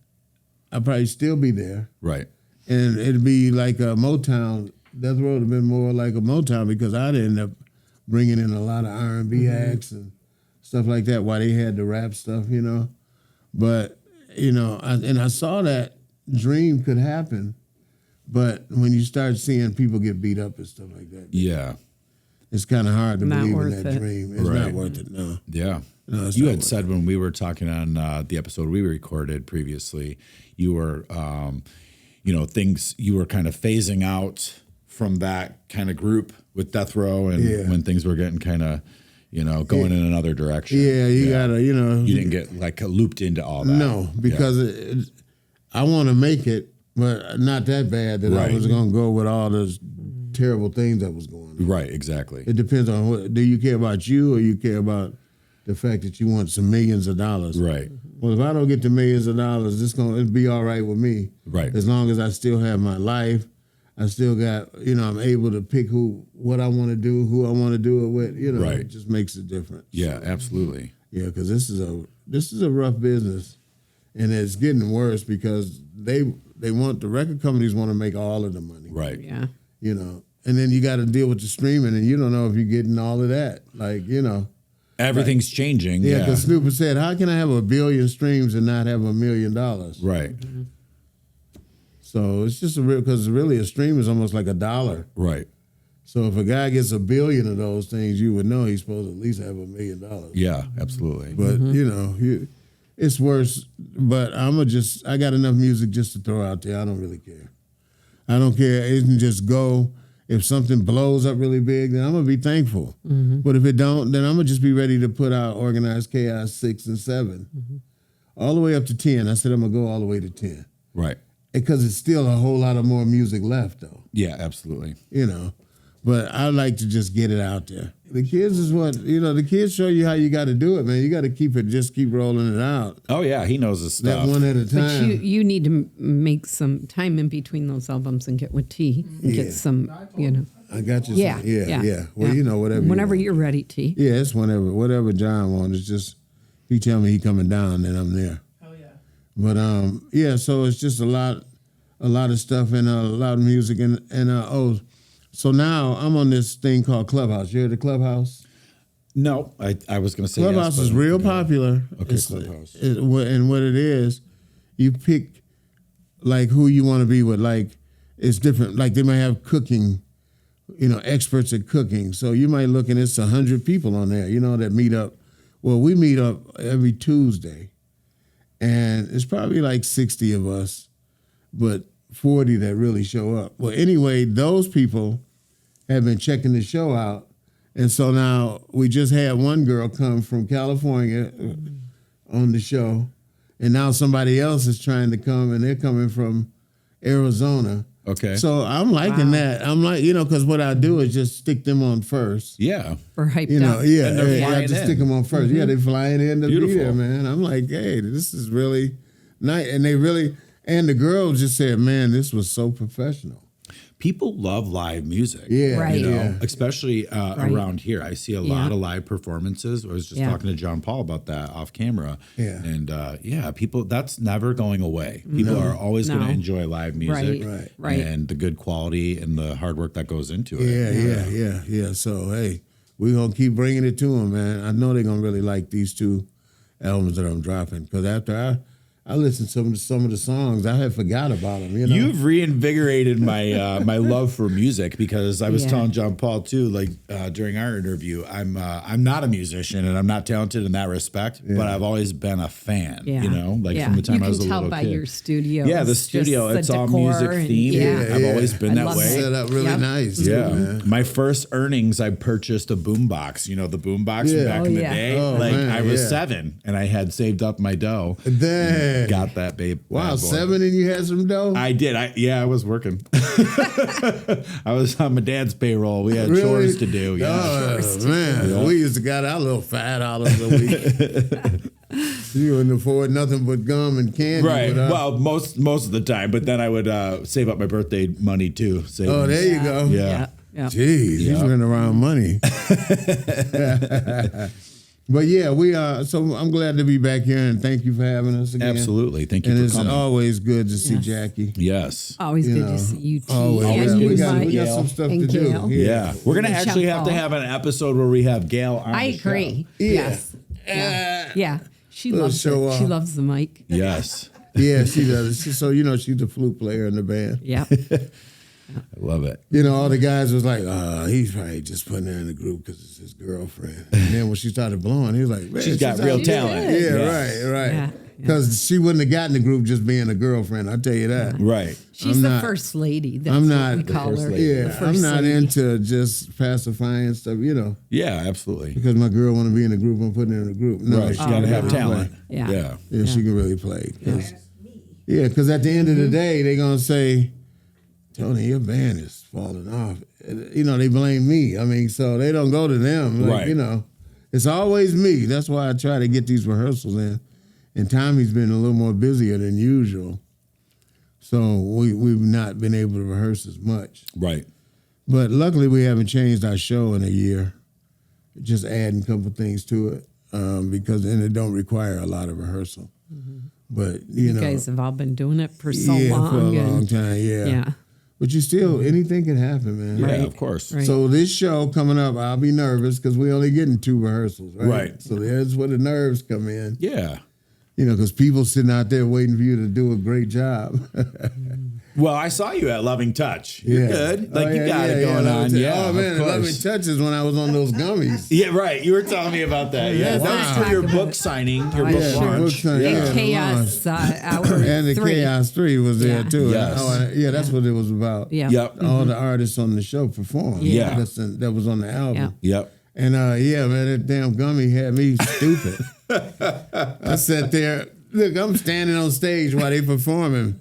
I'd probably still be there. Right. And it'd be like a Motown. Death Row would have been more like a Motown because I'd end up bringing in a lot of R&B acts and stuff like that. Why they had the rap stuff, you know. But I saw that dream could happen. But when you start seeing people get beat up and stuff like that, it's kind of hard to believe in that dream. It's not worth it, no. Yeah. No, you had said when we were talking on the episode we recorded previously, you were, you were kind of phasing out from that kind of group with Death Row and when things were getting kind of, going in another direction. Yeah, you gotta, You didn't get like looped into all that. No, because I want to make it, but not that bad that I was going to go with all those terrible things that was going on. Right, exactly. It depends on what, do you care about you or you care about the fact that you want some millions of dollars? Right. Well, if I don't get the millions of dollars, it'll be all right with me. Right. As long as I still have my life, I still got, I'm able to pick what I want to do, who I want to do it with. It just makes a difference. Yeah, absolutely. Yeah, because this is a rough business, and it's getting worse because they want the record companies want to make all of the money. Right. Yeah. And then you got to deal with the streaming, and you don't know if you're getting all of that. Everything's changing. Yeah, because Snoop said, "How can I have 1 billion streams and not have $1 million?" Right. Mm-hmm. So it's just because really a stream is almost like $1. Right. So if a guy gets 1 billion of those things, you would know he's supposed to at least have $1 million. Yeah, absolutely. But it's worse. But I got enough music just to throw out there. I don't really care. I don't care. It can just go. If something blows up really big, then I'm gonna be thankful. Mm-hmm. But if it don't, then I'm gonna just be ready to put out Organized Chaos 6 and 7, all the way up to 10. I said I'm gonna go all the way to 10. Right. Because it's still a whole lot of more music left, though. Yeah, absolutely. But I like to just get it out there. The kids is the kids show you how you got to do it, man. You got to keep rolling it out. Oh, yeah, he knows his stuff. That one at a time. But you need to make some time in between those albums and get with T and get some, I got you. Yeah. Well, whatever. Whenever you're ready, T. Yeah, it's whatever John wants. It's just, he tell me he coming down, then I'm there. Oh, yeah. But, so it's just a lot of stuff and a lot of music. So now I'm on this thing called Clubhouse. You heard of Clubhouse? No, I was going to say Clubhouse is real popular. Okay, Clubhouse. And what it is, you pick like who you want to be with. Like it's different. Like they might have cooking, experts at cooking. So you might look and it's 100 people on there, that meet up. Well, we meet up every Tuesday, and it's probably like 60 of us, but 40 that really show up. Well, anyway, those people have been checking the show out. And so now we just had one girl come from California on the show. And now somebody else is trying to come, and they're coming from Arizona. Okay. So I'm liking that. I'm like, because what I do is just stick them on first. Yeah. For hyped up. I just stick them on 1st. Yeah, they're flying in to be there, man. I'm like, hey, this is really nice. And the girl just said, man, this was so professional. People love live music. Yeah. Right. Especially around here. I see a lot of live performances. I was just talking to John Paul about that off camera. Yeah. And people, that's never going away. People are always going to enjoy live music. Right. And the good quality and the hard work that goes into it. Yeah. So, hey, we're going to keep bringing it to them, man. I know they're going to really like these 2 albums that I'm dropping. Because after I listened to some of the songs, I had forgot about them. You've reinvigorated my my love for music, because I was telling John Paul too, like during our interview, I'm not a musician and I'm not talented in that respect, but I've always been a fan. From the time I was a little kid. You can tell by your studio. Yeah, the studio, it's all music themed. I've always been that way. Set up really nice. Yeah, man. My first earnings, I purchased a boombox. The boombox from back in the day. I was 7 and I had saved up my dough. Got that, babe. Wow, 7 and you had some dough? I did. I was working. I was on my dad's payroll. We had chores to do. Man. We used to get our little $5 a week. You wouldn't afford nothing but gum and candy. Right. Well, most of the time. But then I would save up my birthday money too. Oh, there you go. Yeah. Jeez, you spend around money. But yeah, so I'm glad to be back here, and thank you for having us again. Absolutely. Thank you and for coming. It's always good to see Jackie. Yes. Always good to see you, T. Always. And We Mike. got some stuff to do. Yeah. We're going to actually have to have an episode where we have Gail on I the show. agree. Yeah. Yes. Yeah. She loves it. show off. She loves the mic. Yes. Yeah, she does. So she's the flute player in the band. Yeah. I love it. All the guys was like, he's probably just putting her in the group because it's his girlfriend. And then when she started blowing, he was like, man, She's got real talent. Yeah, right. Yeah. Because she wouldn't have gotten the group just being a girlfriend, I'll tell you that. Right. She's the first lady. That's what we call her. Yeah, I'm not into just pacifying stuff, Yeah, absolutely. because my girl want to be in a group, I'm putting her in a group. No, Right. She's got to have really talent. play. Yeah. Yeah, she can really play. Because at the end of the day, they're going to say, Tony, your band is falling off. They blame me. I mean, so they don't go to them. Like, Right. It's always me. That's why I try to get these rehearsals in. And Tommy's been a little more busier than usual. So we've not been able to rehearse as much. Right. But luckily we haven't changed our show in a year. Just adding a couple things to it because it don't require a lot of rehearsal. Mm-hmm. But, You guys have all been doing it for so yeah, long. for a long time, yeah. Yeah. But you still, anything can happen, man. Yeah, Right. of course. Right. So this show coming up, I'll be nervous because we only getting 2 rehearsals, right? Right. So that's where the nerves come in. Yeah. Because people sitting out there waiting for you to do a great job. Well, I saw you at Loving Touch. You're good. Like, you got it going on. Yeah, Oh, man, of the course. Loving Touches when I was on those gummies. Yeah, right. You were telling me about that. Yeah, Yeah, that was wow. for your book signing, your Oh, book yeah. launch. Book signing, And yeah, Chaos Hour And the 3. Chaos 3 was there, Yeah. too. Yes. That's what it was about. Yeah. Yep. All the artists on the show performed. Yeah. That was on the album. Yeah. Yep. And man, that damn gummy had me stupid. I sat there, look, I'm standing on stage while they performing.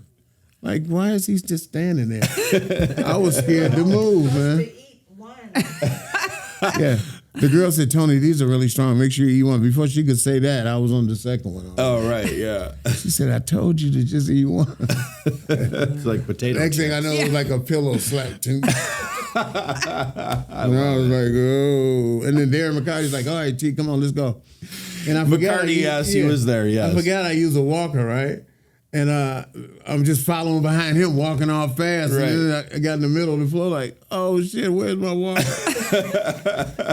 Like, why is he just standing there? I was scared to move, man. eat one. Yeah. The girl said, Tony, these are really strong. Make sure you eat one. Before she could say that, I was on the second one. Oh, right. Yeah. She said, I told you to just eat one. It's like potato Next thing I know, it was like a pillow slap. And I was like, oh. And then Darren McCarty's like, all right, T, come on, let's go. And I forgot. McCarty, yes, he was there, yes. I forgot I use a walker, right? And I'm just following behind him, walking off fast. Right. And then I got in the middle of the floor like, oh, shit, where's my walker?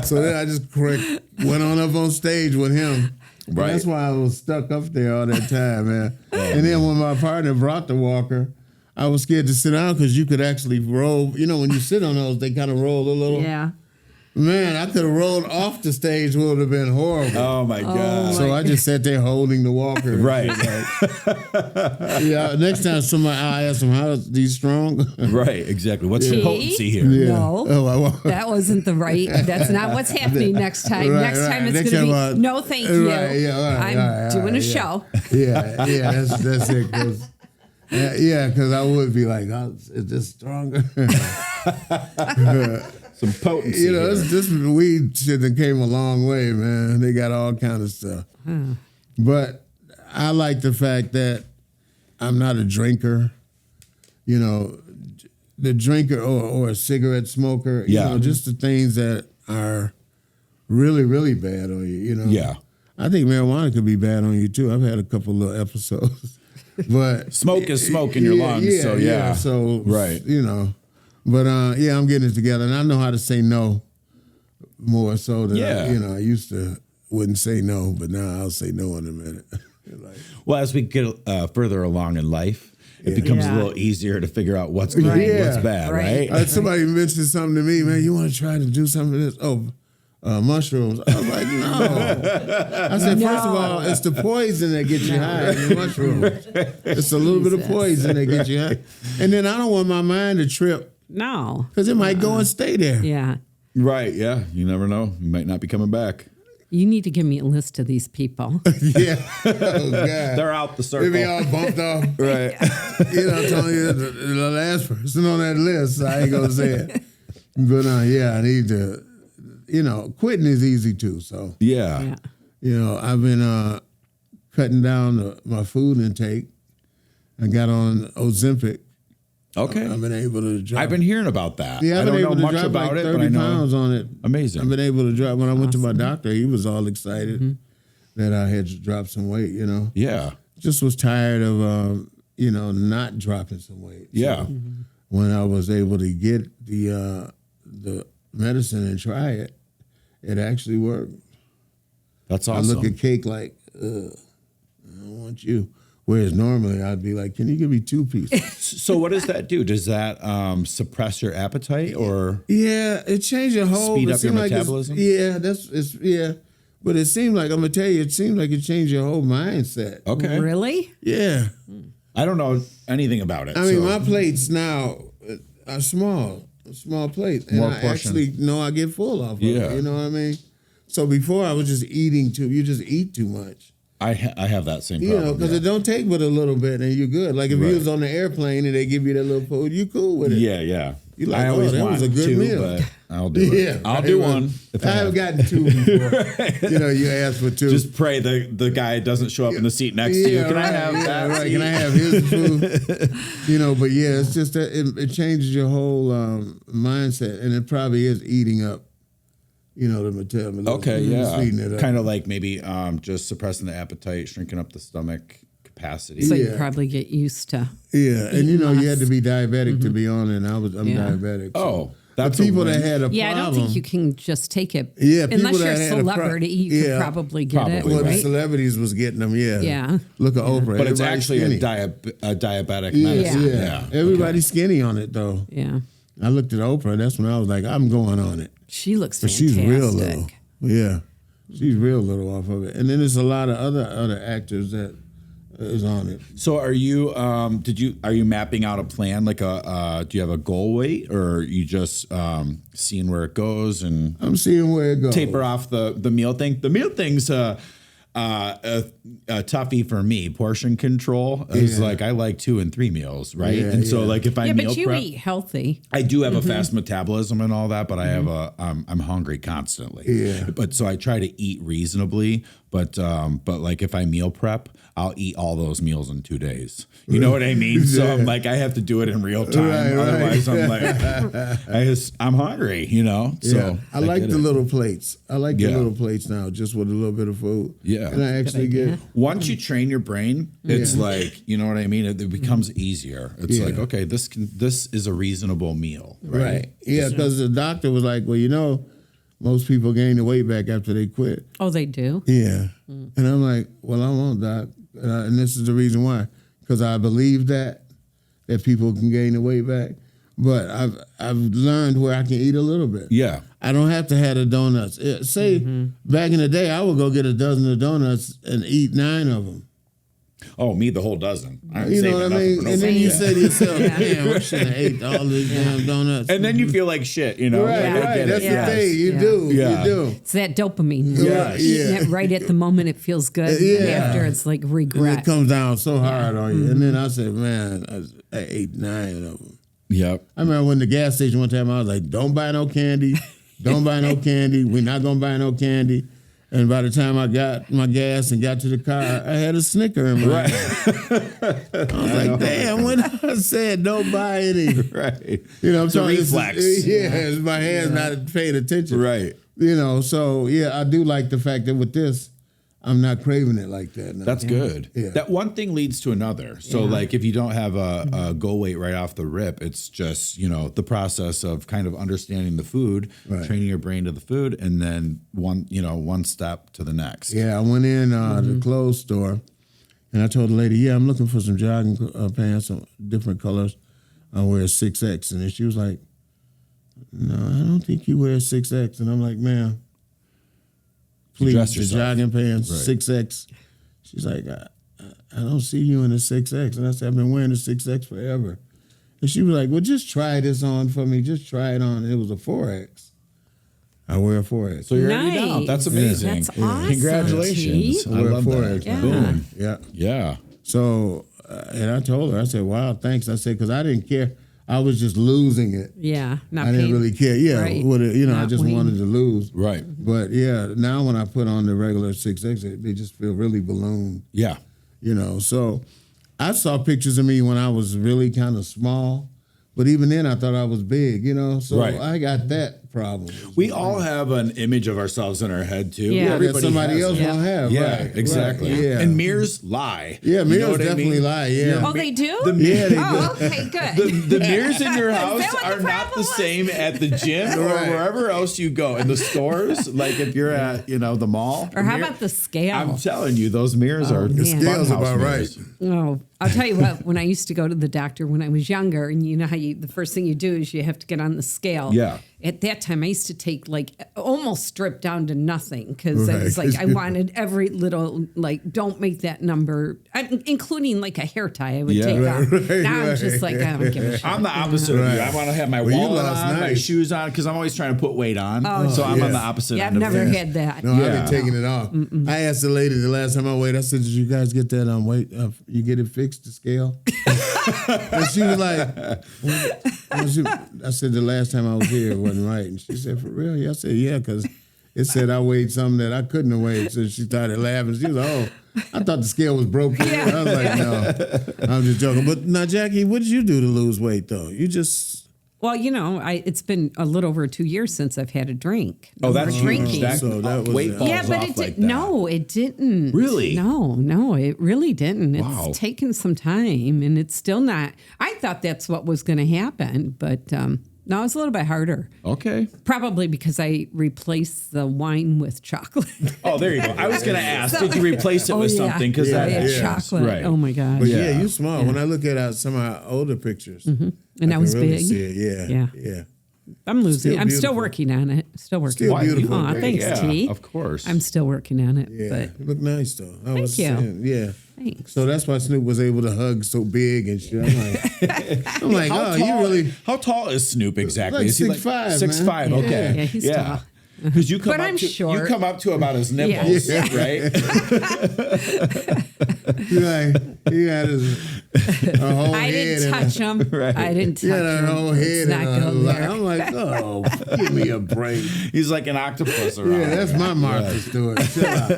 So then I just went on up on stage with him. Right. And that's why I was stuck up there all that time, man. And then when my partner brought the walker, I was scared to sit down because you could actually roll. When you sit on those, they kind of roll a little. Yeah. Man, I could have rolled off the stage. Would have been horrible. Oh, my God. So I just sat there holding the walker. Right. Yeah. Next time I ask them, how is these strong? Right. Exactly. What's the Tea? potency here? Yeah. No. Oh, That wasn't that's not what's happening next time. Right, Next time right. it's Next going to time, be, no thank you. right, yeah, all right, I'm all right, doing a yeah. show. yeah. That's it. Because I would be like, oh, is this stronger? Some potency. here. This weed shit that came a long way, man. They got all kind of stuff. But I like the fact that I'm not a drinker. The drinker or a cigarette smoker. Yeah. Just the things that are really, really bad on you. Yeah. I think marijuana could be bad on you too. I've had a couple little episodes. But Smoke is smoke in your lungs. So, yeah. So, Right. But I'm getting it together, and I know how to say no more so than Yeah. I used to wouldn't say no, but now I'll say no in a minute. Well, as we get further along in life, it becomes a Yeah. little easier to figure out what's good Right. and what's bad, Right. right? Somebody mentioned something to me, man. You want to try to do some of this? Oh, mushrooms. I was like, no. I said, first of all, it's the poison that gets you high. The mushrooms. It's a little bit of poison that gets you high. And then I don't want my mind to trip No. because it might go and stay there. Yeah. Right. Yeah. You never know. You might not be coming back. You need to give me a list of these people. Yeah. Oh, God. They're out the They circle. be all bumped off. Right. I'm telling you, the last person on that list, I ain't going to say it. But, I need to, quitting is easy, too. So, Yeah. Yeah. I've been cutting down my food intake. I got on Ozempic. Okay. I've been able to drop. I've been hearing about that. Yeah, I I've don't been know able to much drop about like it, 30 but I know. pounds on it. Amazing. I've been able to drop. When I went to my doctor, he was all excited that I had to drop some weight, Yeah. Just was tired of, not dropping some weight. Yeah. So when I was able to get the medicine and try it, it actually worked. That's awesome. I look at cake like, ugh, I don't want you. Whereas normally I'd be like, can you give me 2 pieces? So what does that do? Does that suppress your appetite or? Yeah, it changed your whole. Speed up your metabolism? Yeah. But it seemed like, I'm going to tell you, it seemed like it changed your whole mindset. Okay. Really? Yeah. I don't know anything about it. I mean, my plates now are small plates. And More I portions. actually know I get full off of Yeah. it. You know what I mean? So before I was just eating you just eat too much. I have that same You problem. know, because it don't take but a little bit and you're good. Like if you was on the airplane and they give you that little food, you cool with it. Yeah. You like, I always that want was a good 2, meal. but I'll do it. Yeah, I'll do one. If I haven't gotten 2 before. You know, you ask for 2. Just pray the guy doesn't show up in the seat next to you. Can I have that? Right. seat? Can I have his food? You know, but yeah, it's just that it changes your whole mindset, and it probably is eating up. You know, the metabolism. Okay, yeah. Speeding it up. Kind of like maybe just suppressing the appetite, shrinking up the stomach capacity. So you probably get used to. Yeah, and you know, you had less. to be diabetic to be on it, and I'm diabetic. So. Oh, that's the people a win. that had a Yeah, problem. I don't think you can just take it. Yeah, people unless you're that a had a celebrity, you could probably get it, Well, the right? celebrities was getting them, Yeah. Look at Oprah. But it's Everybody's actually skinny. a diabetic Yeah, medicine. yeah. Everybody's skinny on it, though. Yeah. I looked at Oprah. That's when I was like, I'm going on it. She looks But fantastic. she's real little. Yeah. She's real little off of it. And then there's a lot of other actors that is on it. So are you are you mapping out a plan, like do you have a goal weight, or are you just seeing where it goes and I'm seeing where it goes. taper off the meal thing? The meal thing's a toughie for me. Portion control is like I like 2 and 3 meals, right? Yeah, and so like if I meal but you prep, eat healthy. I do have a fast metabolism and all that, but I have I'm hungry constantly. Yeah. But so I try to eat reasonably, but like if I meal prep, I'll eat all those meals in 2 days. You know what I mean? So I'm like, I have to do it in real time. Right. Otherwise I'm like, I'm hungry, you know? So Yeah. I like the little plates. I like the Yeah. little plates now, just with a little bit of food. Yeah. And I actually get Once you train your brain, it's like, you know what I mean? It becomes easier. It's like, okay, this is a reasonable meal. right. Yeah, because the doctor was like, well, you know, most people gain the weight back after they quit. Oh, they do? Yeah. And I'm like, well, I won't, doc. And this is the reason why. Because I believe that people can gain the weight back. But I've learned where I can eat a little bit. Yeah. I don't have to have the donuts. Say, back in the day, I would go get a dozen of donuts and eat 9 of them. Oh, me, the whole dozen. You know what I mean? And then you say to yourself, damn, I should have ate all these damn donuts. And then you feel like shit, you know? Right, Like, I right. get That's it. the thing. You do. Yeah. You do. It's that dopamine. Yeah, Eating yeah. it right at the moment, it feels good. Yeah. And after, it's like And regret. it comes down so hard on you. And then I said, man, I ate 9 of them. Yep. I remember when the gas station one time, I was like, don't buy no candy. Don't buy no candy. We're not going to buy no candy. And by the time I got my gas and got to the car, I had a Snicker in my hand. I was like, damn, when I said don't buy any. Right. You know, I'm It's a talking reflex. It's my hands not paying attention. Right. You know, so yeah, I do like the fact that with this, I'm not craving it like that now. That's good. Yeah. That one thing leads to another. So like if you don't have a goal weight right off the rip, it's just, you know, the process of kind of understanding the food, training your brain to the food, and then one step to the next. Yeah, I went in the clothes store, and I told the lady, yeah, I'm looking for some jogging pants, some different colors. I wear 6X. And then she was like, no, I don't think you wear 6X. And I'm like, ma'am, please, dress the yourself. jogging pants, Right. 6X. She's like, I don't see you in a 6X. And I said, I've been wearing a 6X forever. And she was like, well, just try this on for me. Just try it on. And it was a 4X. I wear a 4X. So you're already down. Nice. That's amazing. That's awesome. Congratulations. T. I love Wear a that. 4X. Yeah. Boom. Yeah. Yeah. So, and I told her, I said, wow, thanks. I said, because I didn't care. I was just losing it. Yeah. Not I didn't pain. really care. Yeah, Right. I Not just weighing. wanted to lose. Right. But yeah, now when I put on the regular 6X, they just feel really ballooned, Yeah. you know. So I saw pictures of me when I was really kind of small, but even then I thought I was big, you know. So Right. I got that problem. We all have an image of ourselves in our head too. Yeah. That somebody has else it. won't have. Yeah, Right, exactly. right, yeah. And mirrors lie. Yeah, You know mirrors what I definitely mean? lie. Yeah. Oh, they do? Yeah, they Oh, okay, good. The mirrors in your house that what the are not the problem was? same at the gym or Right. wherever else you go. In the stores, like if you're at, the mall. Or how about the scale? I'm telling you, those mirrors are man. Scale's funhouse about mirrors. right. Oh, I'll tell you what, when I used to go to the doctor when I was younger, and you know how the first thing you do is you have to get on the scale. Yeah. At that time, I used to take almost stripped down to nothing because I was Right. I wanted every little, don't make that number, including a hair tie I would Yeah. take off. Right, Now I'm right. just I don't give a shit. I'm the opposite of you. I want to have my Well, you wallet lost on, my nice. shoes on, because I'm always trying to put weight on. So I'm yeah. on the opposite Yeah, I've end of never things. had that. No, Yeah. I've been taking it off. I asked the lady the last time I weighed. I said, "Did you guys get that weight? You get it fixed, the scale?" And she was like, I said, "The last time I was here, it wasn't right." And she said, "For real?" Yeah, I said, "Yeah, because it said I weighed something that I couldn't have weighed." So she started laughing. She was like, "Oh, I thought the scale was broken." Yeah. I was like, "No, I'm just joking." But now, Jackie, what did you do to lose weight though? You just Well, it's been a little over 2 years since I've had a drink. Oh, that's We're drinking. huge. So that was weight it. falls Yeah, but off it like did. that. No, it didn't. Really? No, it really didn't. Wow. It's taken some time, and it's still not. I thought that's what was going to happen, but no, it's a little bit harder. Okay. Probably because I replaced the wine with chocolate. Oh, there you go. I was going to ask, did you replace it with something? Because I that had is chocolate. right. Oh my gosh. But Yeah. yeah, you small. When I look at some of our older pictures, And I can was really big. see it. Yeah. Yeah. I'm losing. Still I'm still beautiful. working on it. Still working. Still on it. beautiful. Aw, thanks, Yeah, T. of course. I'm still working on it. Yeah, But you look nice though. I was you. saying, yeah. thanks. So that's why Snoop was able to hug so big and shit. I'm like, oh, you really How tall is Snoop exactly? Like Is he 6'5", man. 6'5", Yeah. okay. Yeah, he's tall. Because you come But up I'm to short. you come up to about his nipples, right? he had his a whole I head. didn't and touch him. Right. I didn't touch He had him. a whole head. Let's not and go there. I'm like, oh, give me a break. He's like an octopus around. Yeah, that's my Martha Stewart. Chill out.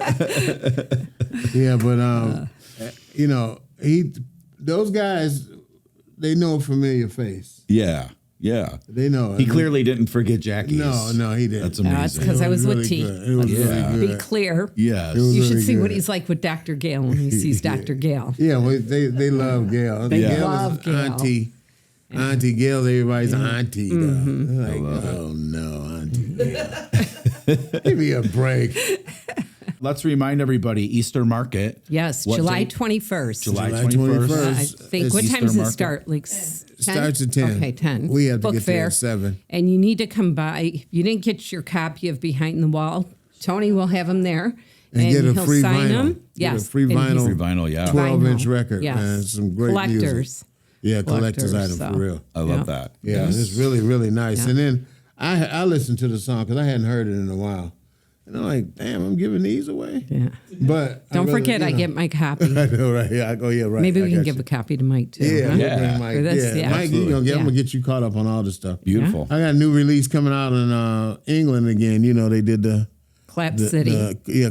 Yeah, but those guys, they know a familiar face. Yeah. They know. He clearly didn't forget Jackie's. No, he didn't. That's No, amazing. it's because I was with T. Good. It was Yeah. really Be good. clear. Yes. was You should really see what good. he's like with Dr. Gale when he sees Dr. Gale. Yeah, well, they love Gail. They Gail love is Gail. Auntie Gail, everybody's auntie. Though. Mm-hmm. Like, oh no, Auntie Gail. Give me a break. Let's remind everybody, Easter Market. Yes, What July date? 21st. July July 21st. 21st. I think. It's What Easter time does it market. start? Like 10? Starts at 10. Okay, 10. We have to Book get there fair. at 7. And you need to come by. If you didn't get your copy of Behind the Wall, Tony will have them there. And get a he'll free sign vinyl. them. Get a Yes. free and he's- vinyl. Free vinyl, yeah. 12-inch Vinyl. record, Yes. man. Some great Collectors. music. Yeah, collector's item so. for real. I love that. Yeah, it's really, really nice. Yeah. And then I listened to the song because I hadn't heard it in a while. And I'm like, damn, I'm giving these away? Yeah. But Don't forget, I get get my copy. I know, right? Yeah, I go, yeah, right. Maybe we I can got give you. a copy to Mike too. Yeah, huh? we'll bring Mike. For this, yeah, yeah. Mike, I'm Yeah. gonna get you caught up on all the stuff. Beautiful. I got a new release coming out in England again. You know, they did the Clap City.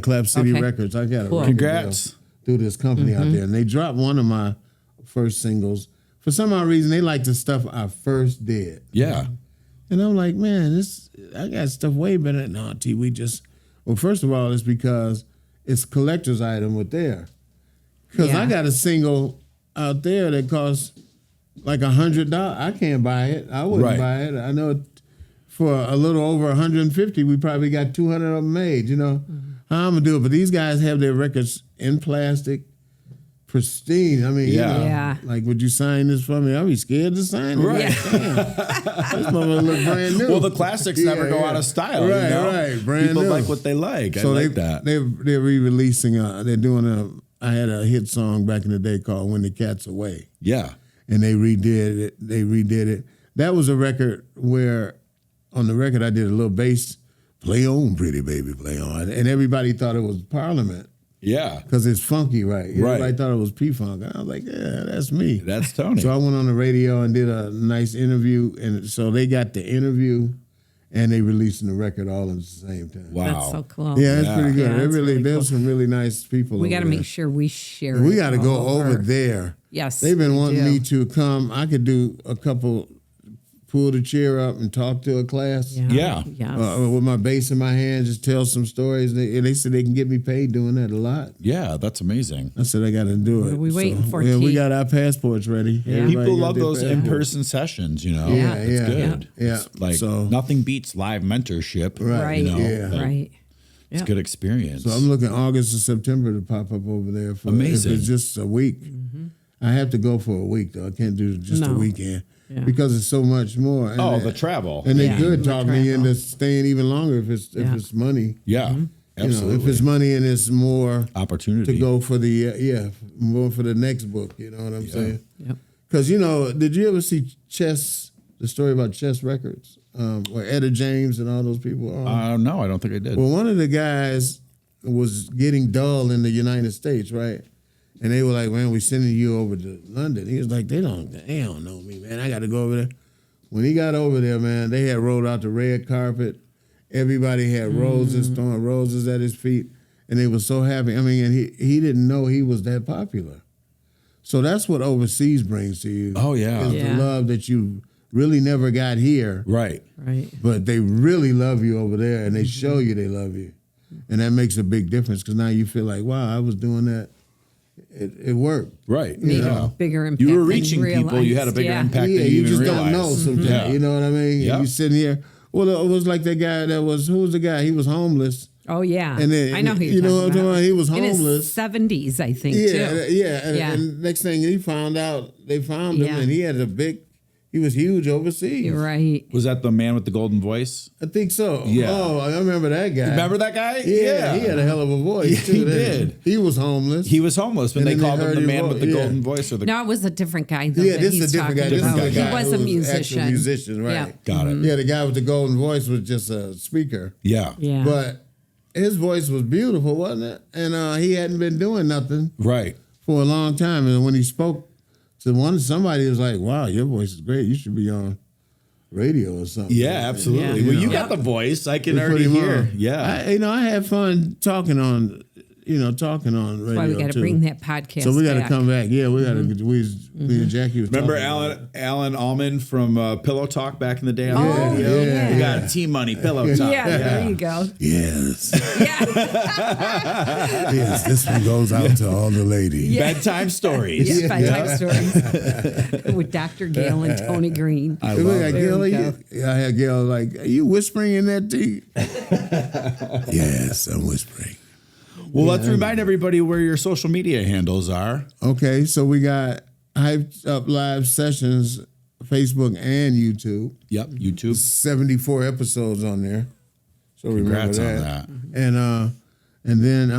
Clap City Okay. Records. I got a Cool. record Congrats. deal through this company out there, and they dropped one of my first singles. For some odd reason, they like the stuff I first did. Yeah. And I'm like, man, I got stuff way better. No, T, well, first of all, it's because it's collector's item with there. Because Yeah. I got a single out there that costs like $100. I can't buy it. I wouldn't Right. buy it. I know for a little over 150, we probably got 200 of them made. You know how I'm gonna do it? But these guys have their records in plastic, pristine. I mean, Yeah. you know, Yeah. like, would you sign this for me? I'd be scared to sign it. Right. Like, damn, this motherfucker look brand new. Well, the classics never go out of style. Right, you know? right. Brand People new. like what they like. So I like that. They're re-releasing. They're doing I had a hit song back in the day called "When the Cat's Away," Yeah. and they redid it. That was a record where, on the record, I did a little bass. Play on, pretty baby, play on, and everybody thought it was Parliament Yeah. because it's funky, right? Right. Everybody thought it was P-Funk. I was like, yeah, that's me. That's Tony. So I went on the radio and did a nice interview, and so they got the interview, and they releasing the record all at the same time. Wow. That's so cool. Yeah, it's Yeah. pretty good. Yeah, They it's really there's cool. some really nice people. We got to over make there. sure we share We it got to go all over there. Yes. They've been we wanting do. me to come. I could do a couple pull the chair up and talk to a class. Yeah. Yes. With my bass in my hand, just tell some stories. They said they can get me paid doing that a lot. Yeah, that's amazing. I said I got to do it. What are we waiting for, Yeah, we Keith? got our passports ready. Yeah. Everybody People got love their those passports. in-person sessions, you know. Yeah, It's yeah. good. Yeah. It's like So- nothing beats live mentorship. Right. You know, Yeah. like, Right. It's a good experience. So I'm looking August or September to pop up over there. For, Amazing. If it's just a week. I have to go for a week, though. I can't do just a No. weekend Yeah. because it's so much more. And Oh, they- the travel. And they Yeah. good The talking me travel. into staying even longer if it's money. Yeah, You know, absolutely. if it's money and it's more Opportunity. to go for the more for the next book. You know what I'm saying? Yep. Because did you ever see the story about Chess Records, where Etta James and all those people are? No, I don't think I did. Well, one of the guys was getting dull in the United States, right? And they were like, "Man, we're sending you over to London." He was like, "They don't know me, man. I got to go over there." When he got over there, man, they had rolled out the red carpet. Everybody had roses, throwing roses at his feet, and they were so happy. I mean, and he didn't know he was that popular. So that's what overseas brings to you. Oh, yeah. is Yeah. the love that you really never got here. Right. Right. But they really love you over there, and they show you they love you. And that makes a big difference because now you feel like, wow, I was doing that. It worked. Right. Made Yeah. a bigger impact. You were than reaching people. You had a bigger realized. impact Yeah, than you you even just realized. don't know sometimes. Yeah. You know what I mean? Yeah. You sitting here. Well, it was like the guy who was the guy? He was homeless. Oh yeah, And then, I know who you you're know what I'm talking talking about? He was In his homeless. 70s, I think. Yeah, too. yeah. And next thing they found him, Yeah. and he was huge overseas. You're right. Was that the man with the golden voice? I think so. Yeah. Oh, I remember that guy. Remember that guy? Yeah, he had a hell of a voice Yeah, too. he didn't did. He was homeless. He was homeless, but And they then they called him heard the his man with the voice, yeah. golden voice. Or the No, it was a different guy. Though, Yeah, that this is he's a different guy. talking This is about. the guy He was who a was musician. actual musician, right? Yeah. Got it. Yeah, the guy with the golden voice was just a speaker. Yeah. Yeah. But his voice was beautiful, wasn't it? And he hadn't been doing nothing Right. for a long time. And when he spoke to somebody was like, "Wow, your voice is great. You should be on radio or something." Yeah, absolutely. Yeah. Well, you Yeah. got the voice. I can We already put him hear. on. Yeah. I had fun talking on radio. That's why we got to too. bring that podcast. So we got to back. come back. Yeah, we got to. Me and Jackie was Remember talking about Alan Allman from Pillow Talk back in the day? On Oh, the radio? yeah. We got T-Money, Pillow Talk. Yeah, there you go. it. Yes, Yeah, yes. This one goes out to all the ladies. Bedtime stories. yeah. Bedtime stories with Dr. Gail and Tony Green. I Look love like it. Gail, There we go. I had Gail like, "Are you whispering in that tea?" Yes, I'm whispering. Well, let's remind everybody where your social media handles are. Okay, so we got Hyped Up Live Sessions, Facebook and YouTube. Yep, YouTube. 74 episodes on there. So Congrats remember on that. And then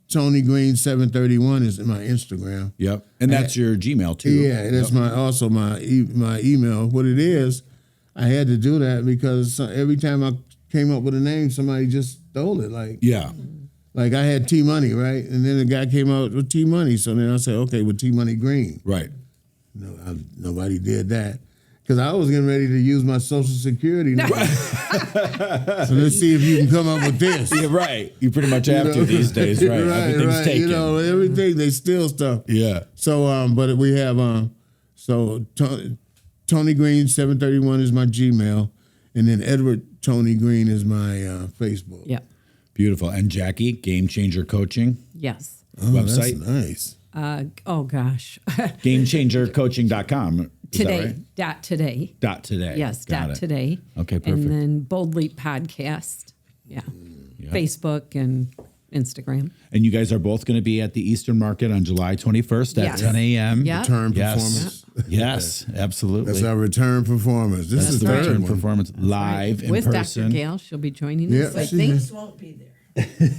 Tony Green 731 is my Instagram. Yep, and that's your Gmail too. Yeah, that's Yep. my email. What it is, I had to do that because every time I came up with a name, somebody just stole it. Like I had T Money, right? And then the guy came out with T Money. So then I said, okay, with T Money Green. Right. No, nobody did that. Because I was getting ready to use my Social Security number. So let's see if you can come up with this. Yeah, right. You pretty much have to these days, right? Everything's taken. You know, everything, they steal stuff. Yeah. So, but we have, Tony Green 731 is my Gmail. And then Edward Tony Green is my Facebook. Yeah. Beautiful. And Jackie, Game Changer Coaching Yes. website. That's nice. Oh gosh. GameChangerCoaching.com. Is Today. that right? Dot today. Dot today. Yes. Got Dot it. today. Okay, perfect. And then Bold Leap Podcast. Yeah. Facebook and Instagram. And you guys are both going to be at the Eastern Market on July 21st at Yes. 10 a.m. Yeah. Return Yes. performance. Yes, absolutely. That's our return performance. This That's is the the return third one. performance live in With person. Dr. Gail. She'll be joining Yeah, us, I she think. is. Zeus won't be there.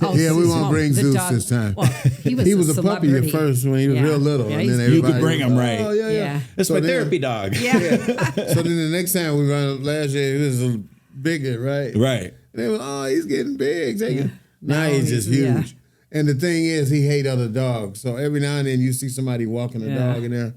Oh, Yeah, we Zeus won't bring The Zeus dog- this time. Well, he was, a puppy at celebrity. first when he was Yeah. real little. Yeah, And he's then You could everybody bring was, him, right. Oh, yeah. Yeah. That's So my then- therapy dog. Yeah. So then the next time we run last year, it was bigger, right? Right. And they was, he's getting big. Now No, he's just huge. yeah. And the thing is, he hate other dogs. So every now and then you see somebody walking a Yeah. dog in there.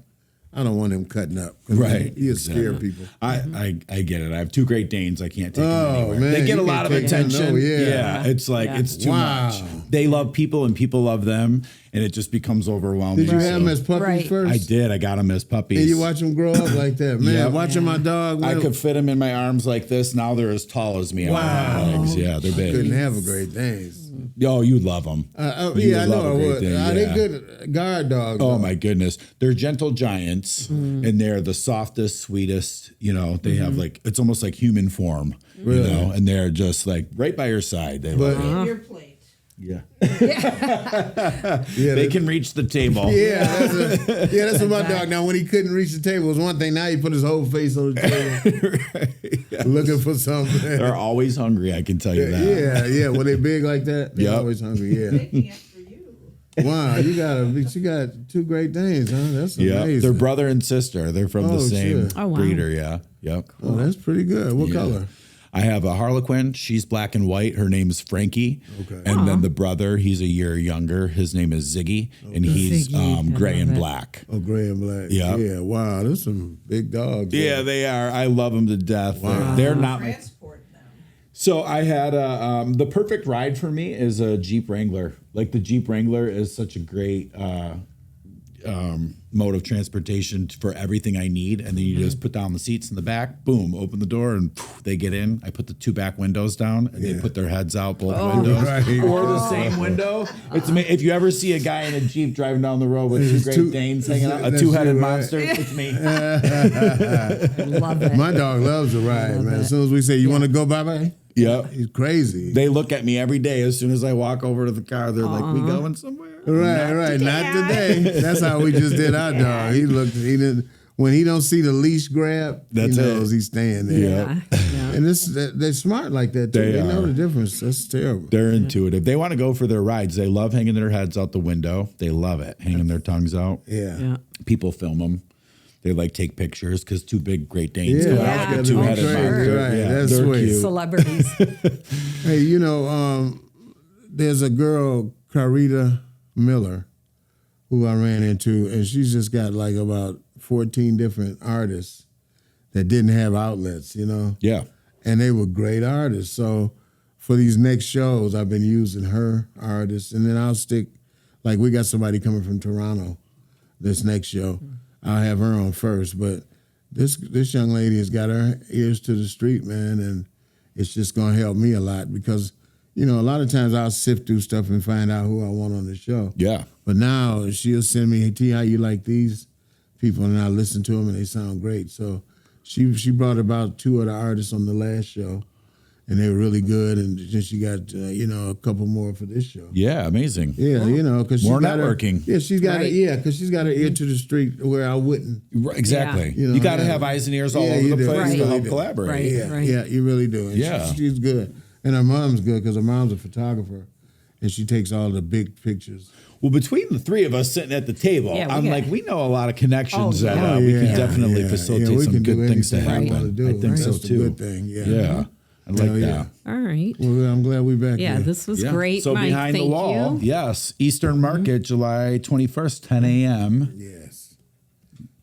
I don't want him cutting up. Right. He'll scare people. I get it. I have 2 Great Danes. I can't take them Oh, anywhere. man, They get a you lot of can't take them, attention. no, yeah. It's like, it's too much. They love people and people love them, and it just becomes overwhelming. Did you have them as puppies first? I did. I got them as puppies. And you watch them grow up like that. Man, watching my dog. I could fit them in my arms like this. Now they're as tall as me. Wow. On my legs. Yeah, they're big. Couldn't have a Great Danes. Oh, you love them. Yeah, I know I would. Are they good guard dogs? Oh, my goodness. They're gentle giants, and they're the softest, sweetest. You know, they have like, it's almost like human form, you know, and they're just like right by your side. They love it. In your plate. Yeah. Yeah, They can reach the table. Yeah, that's what my dog. Now, when he couldn't reach the table, was one thing. Now he put his whole face on the table, looking for something. They're always hungry, I can tell you that. Yeah. When they big like that, they're always hungry. Yeah. Making it for you. Wow, you got 2 Great Danes, huh? That's amazing. They're brother and sister. They're from the same shit. Oh, wow. breeder. Yeah. Yep. Oh, that's pretty good. What color? I have a Harlequin. She's black and white. Her name is Frankie. Okay. And then the brother, he's a year younger. His name is Ziggy, and he's Ziggy. gray I and love it. black. Oh, gray and black. Yeah. Yeah. Wow, there's some big dogs. Yeah, they are. I love them to death. Wow. They're not. Transport them. So I had the perfect ride for me is a Jeep Wrangler. Like the Jeep Wrangler is such a great mode of transportation for everything I need. And then you just put down the seats in the back, boom, open the door, and they get in. I put the 2 back windows down, and they put their heads out both windows. Right. Or the same window. It's if you ever see a guy in a Jeep driving down the road with 2 Great Danes hanging out, a that's 2-headed you, right? monster, it's me. Love it. My dog loves to ride, man. As soon as we say, you want to go bye-bye? Yep. He's crazy. They look at me every day. As soon as I walk over to the car, they're like, "We going somewhere?" Right. Not today. That's how we just did our dog. He didn't. When he don't see the leash grab, That's he knows he's staying there. Yeah. And they're smart like that too. They know are. the difference. That's terrible. They're intuitive. They want to go for their rides. They love hanging their heads out the window. They love it, hanging their tongues out. Yeah. People film them. They like take pictures because 2 big Great Danes Yeah. go out like a Yeah. 2-headed Right. monster. Right. Yeah, That's they're sweet. cute. Celebrities. Hey, there's a girl, Carita Miller, who I ran into, and she's just got like about 14 different artists that didn't have outlets, Yeah. and they were great artists. So for these next shows, I've been using her artists, and then I'll stick, like we got somebody coming from Toronto this next show. I'll have her on first, but this young lady has got her ears to the street, man, and it's just going to help me a lot because, a lot of times I'll sift through stuff and find out who I want on the show. Yeah. But now she'll send me, "Hey, T, how you like these people?" And I listen to them and they sound great. So she brought about 2 other artists on the last show, and they were really good. And then she got a couple more for this show. Yeah. Amazing. Yeah, because she's More got networking. She's got Right. because she's got her ear to the street where I wouldn't. Right, exactly. Yeah. You got to have eyes and ears all Yeah, over you the do. place Right. to help Right. collaborate. Right. Yeah, yeah, you really do. And Yeah. she's good, and her mom's good because her mom's a photographer, and she takes all the big pictures. Well, between the 3 of us sitting at the table, Yeah, we know a lot of connections Oh, that yeah. we can Yeah, definitely yeah. facilitate Yeah, we some can do good things to anything we happen. wanna do. I think Right. so That's a too. good thing, yeah. Yeah. I like Hell yeah. that. All right. Well, I'm glad we're back. Yeah, here. this was Yeah. great, So Mike. behind Thank the wall, you. yes, Eastern Market, July 21st, 10 a.m. Yes.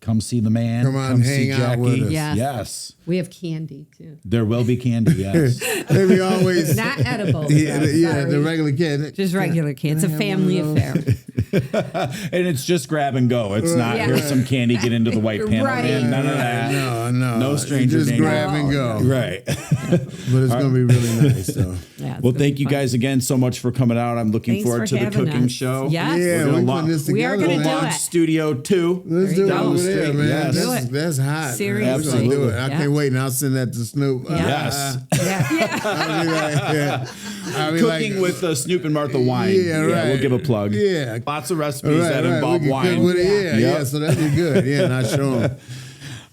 Come see the man. Come on, see hang out with Jackie. us. Yes. Yes. We have candy too. There will be candy, yes. Maybe always. Not edible. Yeah, the regular kid. Just regular candy. It's a Can I have family one of affair. And it's just grab and go. It's not, Yeah. here's some candy, get into the white panel. Right. Man. None of that. No. No stranger Just danger. grab and go. Right. But it's going to be really nice, though. Yeah, it's Well, gonna thank be you fun. guys again so much for coming out. I'm looking Thanks forward for to the having cooking us. show. Yes. Yeah, We're we're gonna putting this We together. are gonna We'll do launch it. Studio 2. Let's do it Down the over there, street. man. Yes. Do it. That's hot. Seriously. We're gonna do it. I Yeah. can't wait. And I'll send that to Snoop. Yes. Yeah. I'll be like, yeah. I'll be Cooking like, with Snoop and Martha Wine. Yeah, right. We'll give a plug. Yeah. Lots of recipes right, that right. involve We can wine. cook with it. Yeah, Yep. yeah. So that'd be good. Yeah, and I show them.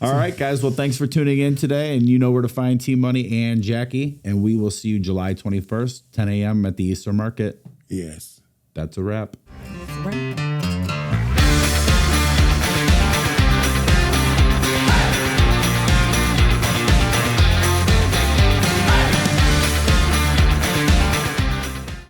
All right, guys. Well, thanks for tuning in today. And you know where to find T Money and Jackie. And we will see you July 21st, 10 a.m. at the Eastern Market. Yes. That's a wrap.